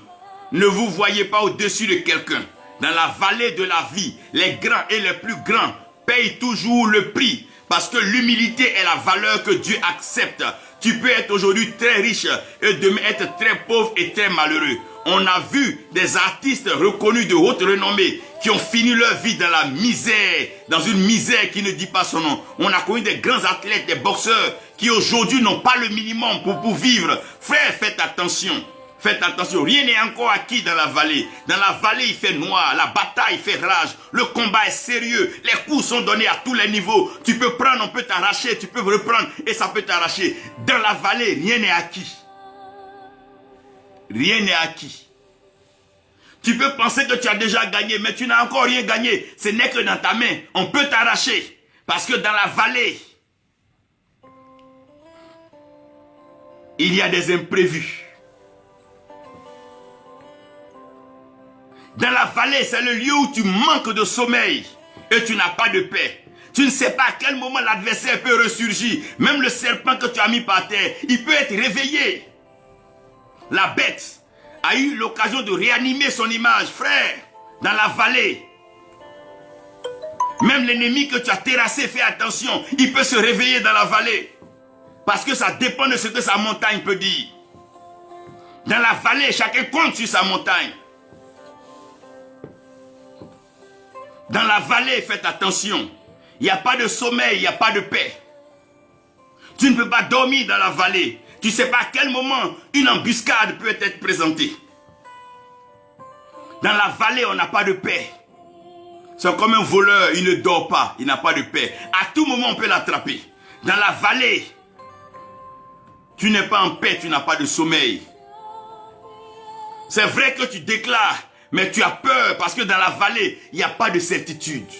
Ne vous voyez pas au-dessus de quelqu'un. Dans la vallée de la vie, les grands et les plus grands payent toujours le prix. Parce que l'humilité est la valeur que Dieu accepte. Tu peux être aujourd'hui très riche et demain être très pauvre et très malheureux. On a vu des artistes reconnus de haute renommée qui ont fini leur vie dans la misère, dans une misère qui ne dit pas son nom. On a connu des grands athlètes, des boxeurs qui aujourd'hui n'ont pas le minimum pour vivre. Frère, faites attention. Faites attention, rien n'est encore acquis dans la vallée. Dans la vallée, il fait noir, la bataille fait rage, le combat est sérieux, les coups sont donnés à tous les niveaux. Tu peux prendre, on peut t'arracher, tu peux reprendre et ça peut t'arracher. Dans la vallée, rien n'est acquis. Rien n'est acquis. Tu peux penser que tu as déjà gagné, mais tu n'as encore rien gagné. Ce n'est que dans ta main, on peut t'arracher. Parce que dans la vallée, il y a des imprévus. Dans la vallée, c'est le lieu où tu manques de sommeil et tu n'as pas de paix. Tu ne sais pas à quel moment l'adversaire peut ressurgir. Même le serpent que tu as mis par terre, il peut être réveillé. La bête a eu l'occasion de réanimer son image, frère, dans la vallée. Même l'ennemi que tu as terrassé, fais attention, il peut se réveiller dans la vallée. Parce que ça dépend de ce que sa montagne peut dire. Dans la vallée, chacun compte sur sa montagne. Dans la vallée, faites attention. Il n'y a pas de sommeil, il n'y a pas de paix. Tu ne peux pas dormir dans la vallée. Tu ne sais pas à quel moment une embuscade peut être présentée. Dans la vallée, on n'a pas de paix. C'est comme un voleur, il ne dort pas, il n'a pas de paix. À tout moment, on peut l'attraper. Dans la vallée, tu n'es pas en paix, tu n'as pas de sommeil. C'est vrai que tu déclares, mais tu as peur parce que dans la vallée, il n'y a pas de certitude.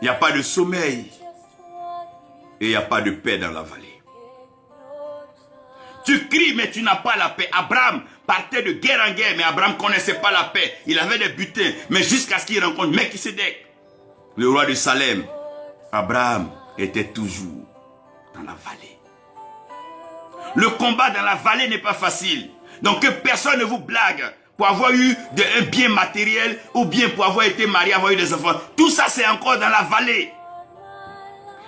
Il n'y a pas de sommeil. Et il n'y a pas de paix dans la vallée. Tu cries, mais tu n'as pas la paix. Abraham partait de guerre en guerre, mais Abraham ne connaissait pas la paix. Il avait des butins, mais jusqu'à ce qu'il rencontre Melchisédek, le roi de Salem. Abraham était toujours dans la vallée. Le combat dans la vallée n'est pas facile. Donc que personne ne vous blague pour avoir eu un bien matériel ou bien pour avoir été marié, avoir eu des enfants. Tout ça, c'est encore dans la vallée.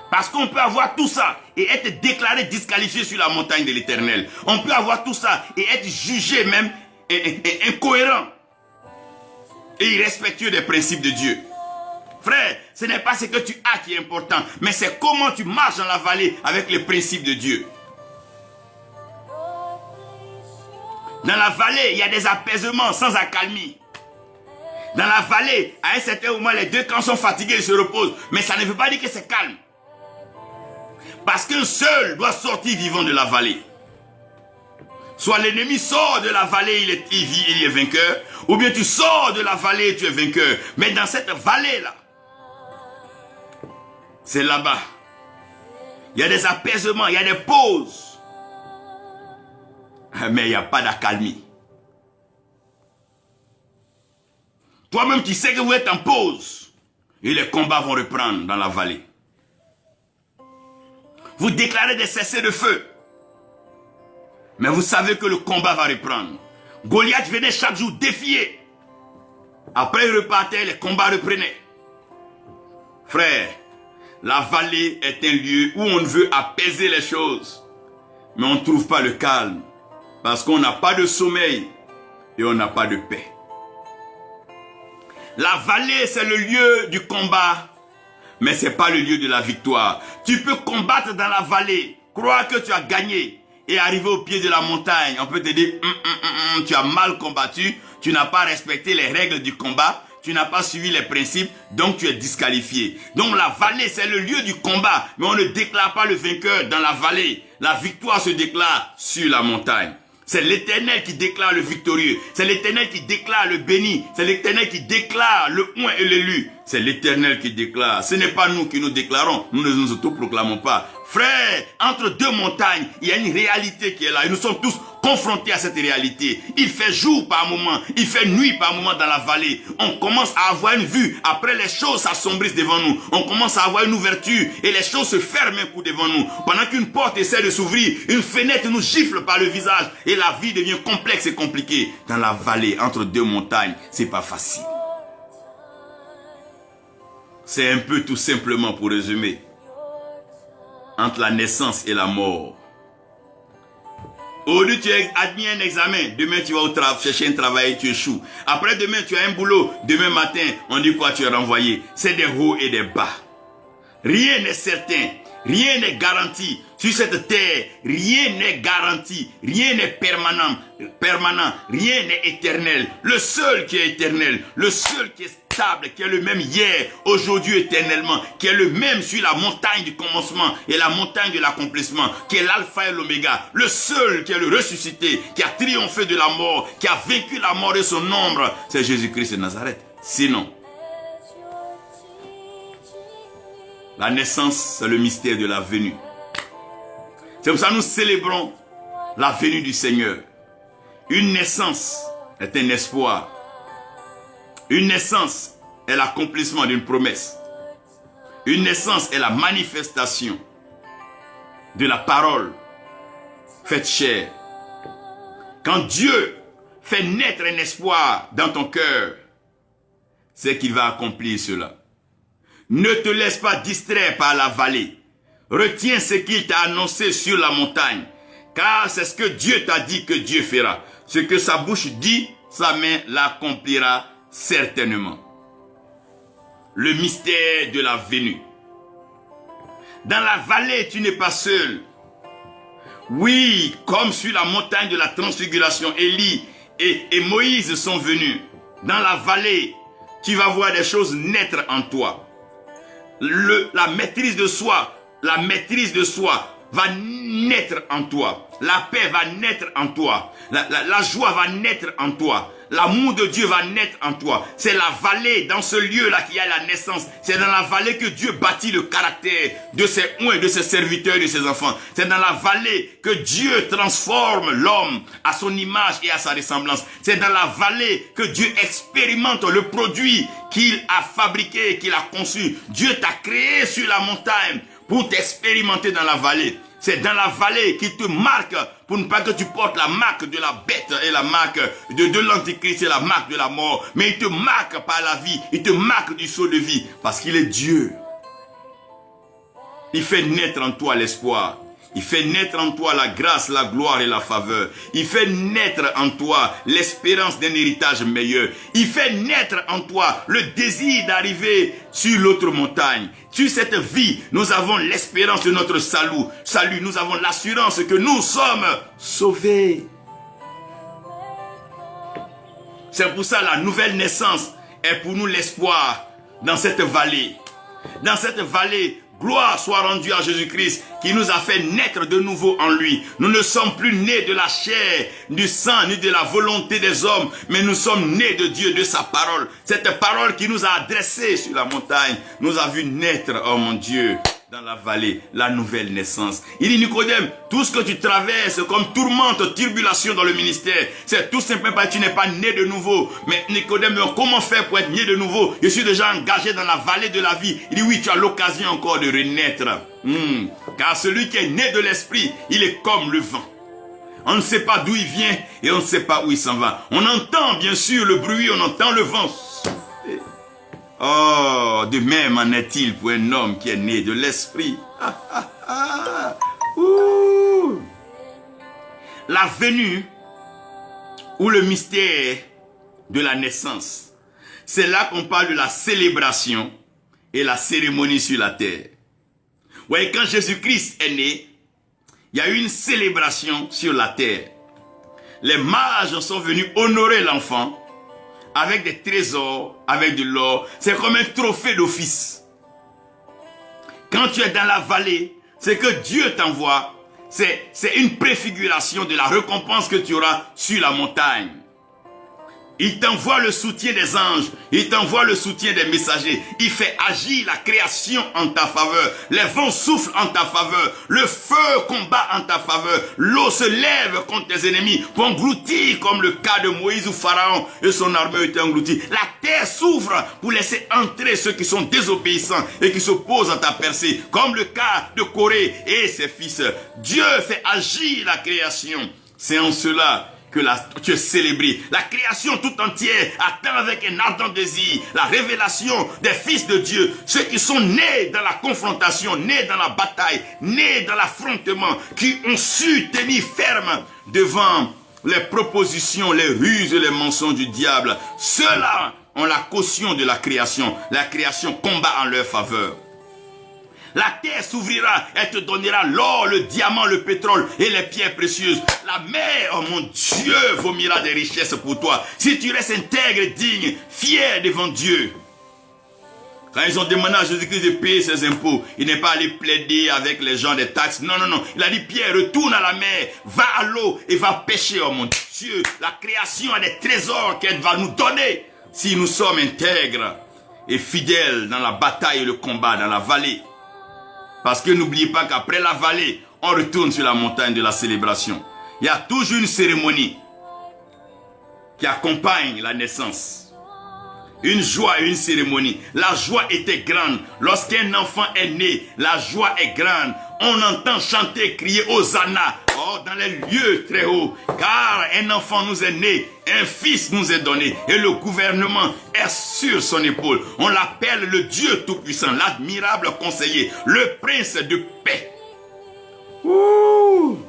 Parce qu'on peut avoir tout ça et être déclaré disqualifié sur la montagne de l'Éternel. On peut avoir tout ça et être jugé même incohérent et irrespectueux des principes de Dieu. Frère, ce n'est pas ce que tu as qui est important, mais c'est comment tu marches dans la vallée avec les principes de Dieu. Dans la vallée, il y a des apaisements sans accalmie. Dans la vallée, à un certain moment, les deux camps sont fatigués, ils se reposent. Mais ça ne veut pas dire que c'est calme. Parce qu'un seul doit sortir vivant de la vallée. Soit l'ennemi sort de la vallée, il est vainqueur. Ou bien tu sors de la vallée et tu es vainqueur. Mais dans cette vallée-là, c'est là-bas. Il y a des apaisements, il y a des pauses. Mais il n'y a pas d'accalmie. Toi-même, tu sais que vous êtes en pause. Et les combats vont reprendre dans la vallée. Vous déclarez des cessez-le-feu. Mais vous savez que le combat va reprendre. Goliath venait chaque jour défier. Après, il repartait, les combats reprenaient. Frère, la vallée est un lieu où on veut apaiser les choses. Mais on ne trouve pas le calme. Parce qu'on n'a pas de sommeil et on n'a pas de paix. La vallée, c'est le lieu du combat, mais ce n'est pas le lieu de la victoire. Tu peux combattre dans la vallée, croire que tu as gagné et arriver au pied de la montagne. On peut te dire, tu as mal combattu, tu n'as pas respecté les règles du combat, tu n'as pas suivi les principes, donc tu es disqualifié. Donc la vallée, c'est le lieu du combat, mais on ne déclare pas le vainqueur dans la vallée. La victoire se déclare sur la montagne. C'est l'Éternel qui déclare le victorieux. C'est l'Éternel qui déclare le béni. C'est l'Éternel qui déclare le oint et l'élu. C'est l'Éternel qui déclare. Ce n'est pas nous qui nous déclarons. Nous ne nous autoproclamons pas. Frère, entre deux montagnes, il y a une réalité qui est là. Et nous sommes tous confrontés à cette réalité. Il fait jour par moment. Il fait nuit par moment dans la vallée. On commence à avoir une vue. Après, les choses s'assombrissent devant nous. On commence à avoir une ouverture. Et les choses se ferment un coup devant nous. Pendant qu'une porte essaie de s'ouvrir, une fenêtre nous gifle par le visage. Et la vie devient complexe et compliquée. Dans la vallée, entre deux montagnes, c'est pas facile. C'est un peu tout simplement, pour résumer, entre la naissance et la mort. Aujourd'hui, tu as admis un examen. Demain, tu vas chercher un travail et tu échoues. Après demain, tu as un boulot. Demain matin, on dit quoi? Tu es renvoyé. C'est des hauts et des bas. Rien n'est certain. Rien n'est garanti. Sur cette terre, rien n'est garanti. Rien n'est permanent. Rien n'est éternel. Le seul qui est éternel, le seul qui est stable, qui est le même hier, aujourd'hui, éternellement, qui est le même sur la montagne du commencement et la montagne de l'accomplissement, qui est l'alpha et l'oméga, le seul qui est le ressuscité, qui a triomphé de la mort, qui a vaincu la mort et son ombre, c'est Jésus-Christ de Nazareth. Sinon, la naissance, c'est le mystère de la venue. C'est pour ça que nous célébrons la venue du Seigneur. Une naissance est un espoir. Une naissance est l'accomplissement d'une promesse. Une naissance est la manifestation de la parole faite chair. Quand Dieu fait naître un espoir dans ton cœur, c'est qu'il va accomplir cela. Ne te laisse pas distraire par la vallée. Retiens ce qu'il t'a annoncé sur la montagne, car c'est ce que Dieu t'a dit que Dieu fera. Ce que sa bouche dit, sa main l'accomplira certainement. Le mystère de la venue. Dans la vallée, tu n'es pas seul. Oui, comme sur la montagne de la transfiguration, Élie et Moïse sont venus. Dans la vallée, tu vas voir des choses naître en toi. La maîtrise de soi va naître en toi. La paix va naître en toi. La joie va naître en toi. L'amour de Dieu va naître en toi. C'est la vallée, dans ce lieu-là, qui a la naissance. C'est dans la vallée que Dieu bâtit le caractère de ses oints, de ses serviteurs et de ses enfants. C'est dans la vallée que Dieu transforme l'homme à son image et à sa ressemblance. C'est dans la vallée que Dieu expérimente le produit qu'il a fabriqué, qu'il a conçu. Dieu t'a créé sur la montagne pour t'expérimenter dans la vallée. C'est dans la vallée qu'il te marque pour ne pas que tu portes la marque de la bête et la marque de l'antichrist et la marque de la mort. Mais il te marque par la vie, il te marque du sceau de vie parce qu'il est Dieu. Il fait naître en toi l'espoir. Il fait naître en toi la grâce, la gloire et la faveur. Il fait naître en toi l'espérance d'un héritage meilleur. Il fait naître en toi le désir d'arriver sur l'autre montagne. Sur cette vie, nous avons l'espérance de notre salut. Nous avons l'assurance que nous sommes sauvés. C'est pour ça la nouvelle naissance est pour nous l'espoir dans cette vallée. Dans cette vallée, gloire soit rendue à Jésus-Christ qui nous a fait naître de nouveau en lui. Nous ne sommes plus nés de la chair, du sang, ni de la volonté des hommes, mais nous sommes nés de Dieu, de sa parole. Cette parole qui nous a adressés sur la montagne, nous a vu naître, oh mon Dieu, dans la vallée, la nouvelle naissance. Il dit Nicodème, tout ce que tu traverses comme tourmente, turbulation dans le ministère, c'est tout simplement parce que tu n'es pas né de nouveau. Mais Nicodème, comment faire pour être né de nouveau? Je suis déjà engagé dans la vallée de la vie. Il dit oui, tu as l'occasion encore de renaître. Car celui qui est né de l'esprit, il est comme le vent. On ne sait pas d'où il vient et on ne sait pas où il s'en va. On entend bien sûr le bruit, on entend le vent. Oh, de même en est-il pour un homme qui est né de l'esprit. La venue ou le mystère de la naissance. C'est là qu'on parle de la célébration et la cérémonie sur la terre. Vous voyez, quand Jésus-Christ est né, il y a eu une célébration sur la terre. Les mages sont venus honorer l'enfant avec des trésors, avec de l'or. C'est comme un trophée d'office. Quand tu es dans la vallée, c'est que Dieu t'envoie. C'est une préfiguration de la récompense que tu auras sur la montagne. Il t'envoie le soutien des anges. Il t'envoie le soutien des messagers. Il fait agir la création en ta faveur. Les vents soufflent en ta faveur. Le feu combat en ta faveur. L'eau se lève contre tes ennemis pour engloutir comme le cas de Moïse ou Pharaon et son armée était engloutie. La terre s'ouvre pour laisser entrer ceux qui sont désobéissants et qui s'opposent à ta percée, comme le cas de Corée et ses fils. Dieu fait agir la création. C'est en cela que tu es célébré. La création tout entière attend avec un ardent désir la révélation des fils de Dieu, ceux qui sont nés dans la confrontation, nés dans la bataille, nés dans l'affrontement, qui ont su tenir ferme devant les propositions, les ruses et les mensonges du diable. Ceux-là ont la caution de la création. La création combat en leur faveur. La terre s'ouvrira et te donnera l'or, le diamant, le pétrole et les pierres précieuses. La mer, oh mon Dieu, vomira des richesses pour toi. Si tu restes intègre, digne, fier devant Dieu. Quand ils ont demandé à Jésus-Christ de payer ses impôts, il n'est pas allé plaider avec les gens des taxes. Non, non, non. Il a dit, Pierre, retourne à la mer, va à l'eau et va pêcher, oh mon Dieu. La création a des trésors qu'elle va nous donner si nous sommes intègres et fidèles dans la bataille et le combat, dans la vallée. Parce que n'oubliez pas qu'après la vallée, on retourne sur la montagne de la célébration. Il y a toujours une cérémonie qui accompagne la naissance. Une joie et une cérémonie. La joie était grande. Lorsqu'un enfant est né, la joie est grande. On entend chanter, crier Hosanna, oh, dans les lieux très hauts. Car un enfant nous est né, un fils nous est donné. Et le gouvernement est sur son épaule. On l'appelle le Dieu Tout-Puissant, l'admirable conseiller, le prince de paix. Ouh!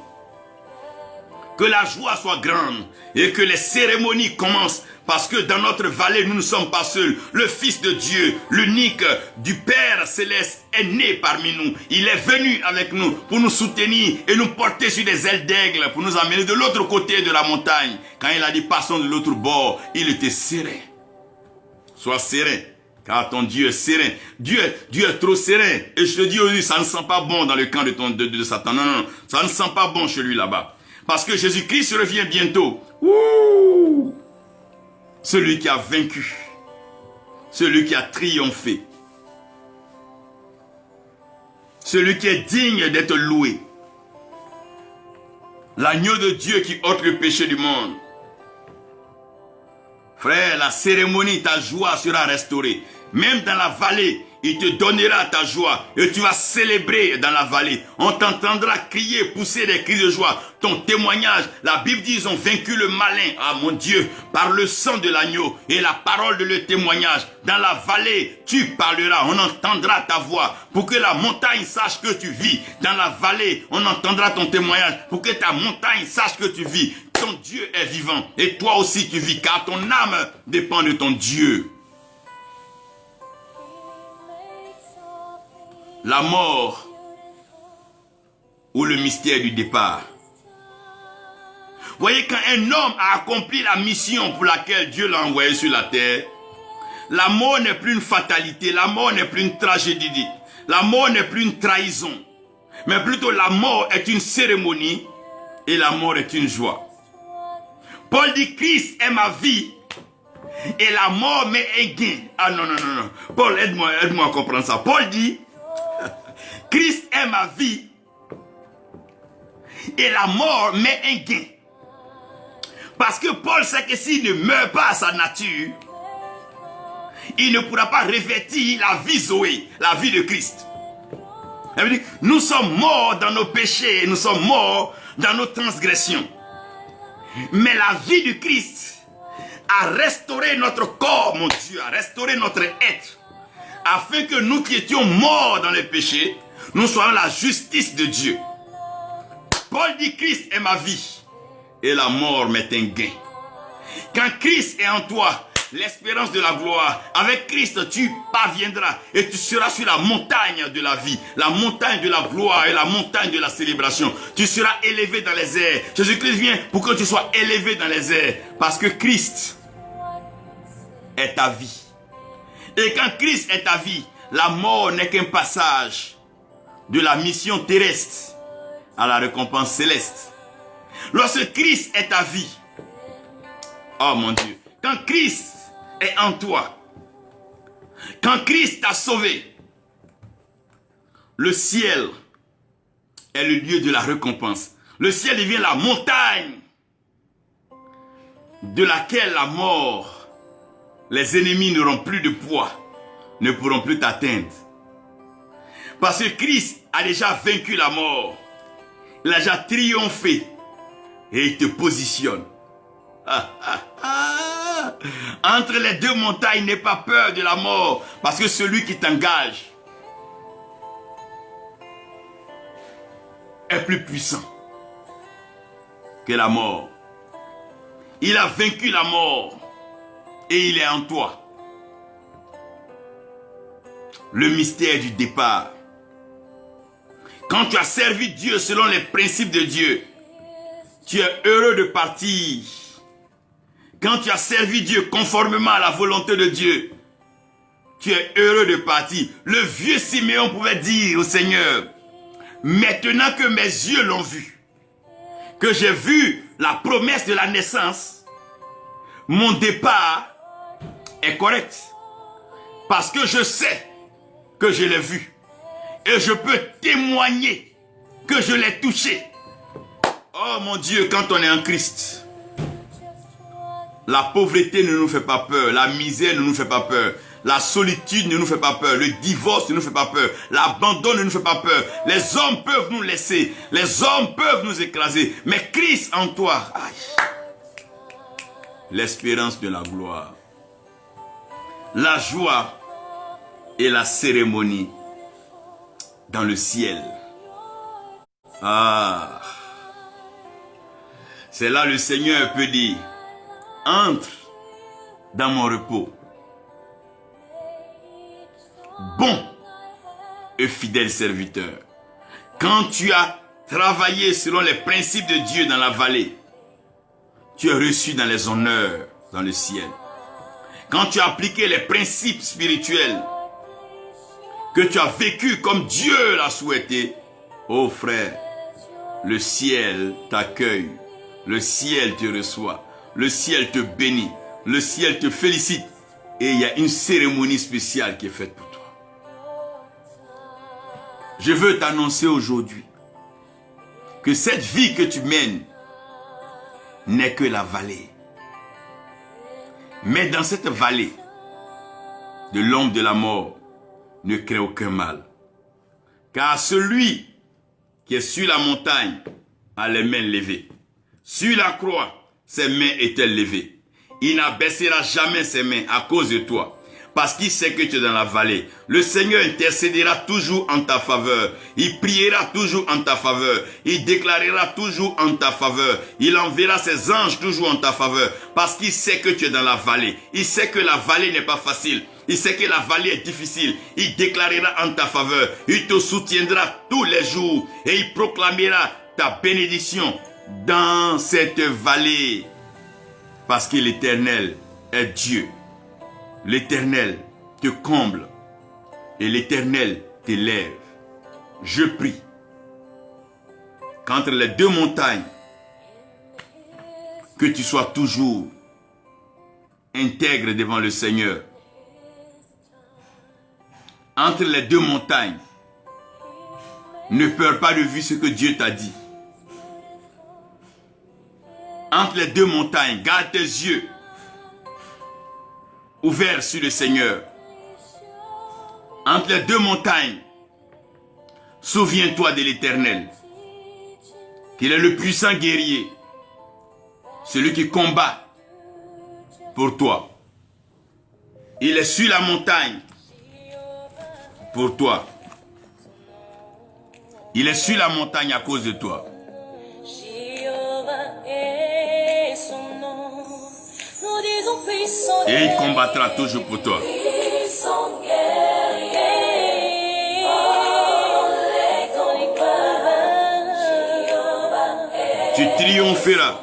Que la joie soit grande et que les cérémonies commencent. Parce que dans notre vallée, nous ne sommes pas seuls. Le Fils de Dieu, l'unique du Père Céleste, est né parmi nous. Il est venu avec nous pour nous soutenir et nous porter sur des ailes d'aigle, pour nous amener de l'autre côté de la montagne. Quand il a dit passons de l'autre bord, il était serein. Sois serein, car ton Dieu est serein. Dieu est trop serein. Et je te dis aujourd'hui, ça ne sent pas bon dans le camp de Satan. Non, non, non, ça ne sent pas bon chez lui là-bas. Parce que Jésus-Christ revient bientôt. Ouh! Celui qui a vaincu, celui qui a triomphé, celui qui est digne d'être loué, l'agneau de Dieu qui ôte le péché du monde. Frère, la cérémonie, ta joie sera restaurée. Même dans la vallée, il te donnera ta joie et tu vas célébrer dans la vallée. On t'entendra crier, pousser des cris de joie. Ton témoignage, la Bible dit, ils ont vaincu le malin, ah mon Dieu, par le sang de l'agneau et la parole de le témoignage. Dans la vallée, tu parleras, on entendra ta voix pour que la montagne sache que tu vis. Dans la vallée, on entendra ton témoignage pour que ta montagne sache que tu vis. Ton Dieu est vivant et toi aussi tu vis car ton âme dépend de ton Dieu. La mort ou le mystère du départ. Voyez, quand un homme a accompli la mission pour laquelle Dieu l'a envoyé sur la terre, la mort n'est plus une fatalité, la mort n'est plus une tragédie, la mort n'est plus une trahison, mais plutôt la mort est une cérémonie et la mort est une joie. Paul dit, Christ est ma vie et la mort m'est un gain. Ah non, non, non, non. Paul, aide-moi à comprendre ça. Paul dit, Christ est ma vie et la mort m'est un gain. Parce que Paul sait que s'il ne meurt pas à sa nature, il ne pourra pas revêtir la vie Zoé, la vie de Christ. Nous sommes morts dans nos péchés, nous sommes morts dans nos transgressions. Mais la vie de Christ a restauré notre corps, mon Dieu, a restauré notre être, afin que nous qui étions morts dans les péchés, nous soyons la justice de Dieu. Paul dit, Christ est ma vie et la mort m'est un gain. Quand Christ est en toi, l'espérance de la gloire, avec Christ tu parviendras et tu seras sur la montagne de la vie, la montagne de la gloire et la montagne de la célébration. Tu seras élevé dans les airs. Jésus-Christ vient pour que tu sois élevé dans les airs, parce que Christ est ta vie. Et quand Christ est ta vie, la mort n'est qu'un passage de la mission terrestre à la récompense céleste. Lorsque Christ est ta vie, oh mon Dieu, quand Christ est en toi, quand Christ t'a sauvé, le ciel est le lieu de la récompense. Le ciel devient la montagne de laquelle la mort, les ennemis n'auront plus de poids, ne pourront plus t'atteindre. Parce que Christ a déjà vaincu la mort. Il a déjà triomphé. Et il te positionne. Entre les deux montagnes, n'aie pas peur de la mort. Parce que celui qui t'engage est plus puissant que la mort. Il a vaincu la mort. Et il est en toi. Le mystère du départ. Quand tu as servi Dieu selon les principes de Dieu, tu es heureux de partir. Quand tu as servi Dieu conformément à la volonté de Dieu, tu es heureux de partir. Le vieux Siméon pouvait dire au Seigneur, maintenant que mes yeux l'ont vu, que j'ai vu la promesse de la naissance, mon départ est correct. Parce que je sais que je l'ai vu. Et je peux témoigner que je l'ai touché. Oh mon Dieu, quand on est en Christ, la pauvreté ne nous fait pas peur, la misère ne nous fait pas peur, la solitude ne nous fait pas peur, le divorce ne nous fait pas peur, l'abandon ne nous fait pas peur. Les hommes peuvent nous laisser, les hommes peuvent nous écraser, mais Christ en toi, l'espérance de la gloire, la joie et la cérémonie dans le ciel. Ah, c'est là le Seigneur peut dire, entre dans mon repos. Bon et fidèle serviteur. Quand tu as travaillé selon les principes de Dieu dans la vallée, tu es reçu dans les honneurs dans le ciel. Quand tu as appliqué les principes spirituels, que tu as vécu comme Dieu l'a souhaité, oh frère, le ciel t'accueille, le ciel te reçoit, le ciel te bénit, le ciel te félicite et il y a une cérémonie spéciale qui est faite pour toi. Je veux t'annoncer aujourd'hui que cette vie que tu mènes n'est que la vallée. Mais dans cette vallée de l'ombre de la mort, ne crée aucun mal. Car celui qui est sur la montagne a les mains levées. Sur la croix, ses mains étaient levées. Il n'abaissera jamais ses mains à cause de toi. Parce qu'il sait que tu es dans la vallée. Le Seigneur intercédera toujours en ta faveur. Il priera toujours en ta faveur. Il déclarera toujours en ta faveur. Il enverra ses anges toujours en ta faveur. Parce qu'il sait que tu es dans la vallée. Il sait que la vallée n'est pas facile. Il sait que la vallée est difficile. Il déclarera en ta faveur. Il te soutiendra tous les jours. Et il proclamera ta bénédiction dans cette vallée. Parce que l'Éternel est Dieu. L'Éternel te comble. Et l'Éternel t'élève. Je prie qu'entre les deux montagnes, que tu sois toujours intègre devant le Seigneur. Entre les deux montagnes, ne perds pas de vue ce que Dieu t'a dit. Entre les deux montagnes, garde tes yeux ouverts sur le Seigneur. Entre les deux montagnes, souviens-toi de l'Éternel, qu'il est le puissant guerrier, celui qui combat pour toi. Il est sur la montagne pour toi. Il est sur la montagne à cause de toi. Et il combattra toujours pour toi. Tu triompheras.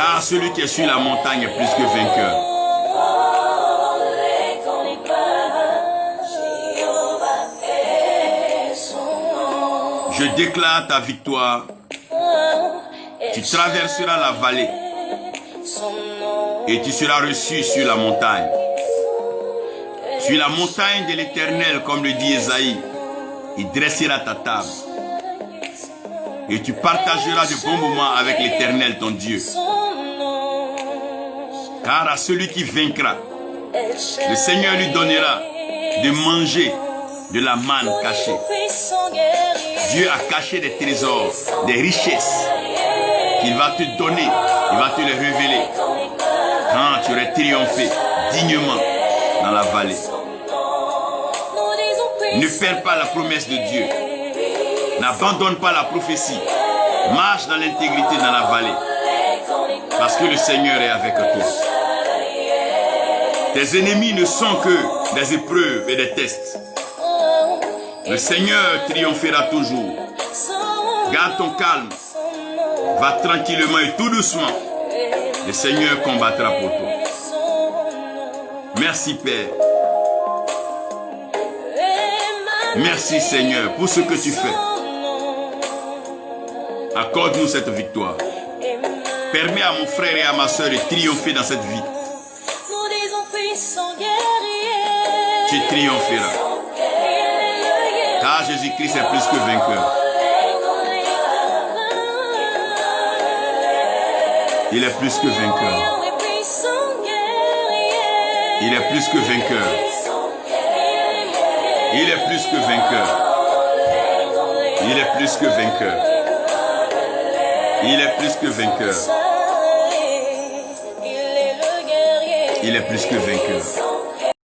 Car celui qui est sur la montagne est plus que vainqueur. Je déclare ta victoire. Tu traverseras la vallée et tu seras reçu sur la montagne. Sur la montagne de l'Éternel, comme le dit Ésaïe, il dressera ta table. Et tu partageras de bons moments avec l'Éternel, ton Dieu. Car à celui qui vaincra, le Seigneur lui donnera de manger de la manne cachée. Dieu a caché des trésors, des richesses qu'il va te donner, il va te les révéler quand tu aurais triomphé dignement dans la vallée. Ne perds pas la promesse de Dieu. N'abandonne pas la prophétie. Marche dans l'intégrité dans la vallée. Parce que le Seigneur est avec toi. Tes ennemis ne sont que des épreuves et des tests. Le Seigneur triomphera toujours. Garde ton calme. Va tranquillement et tout doucement. Le Seigneur combattra pour toi. Merci Père. Merci Seigneur pour ce que tu fais. Accorde-nous cette victoire. Permets à mon frère et à ma soeur de triompher dans cette vie. Tu triompheras. Car Jésus-Christ est plus que vainqueur. Il est plus que vainqueur. Il est plus que vainqueur. Il est plus que vainqueur. Il est plus que vainqueur. Il est plus que vainqueur. Il est plus que vainqueur.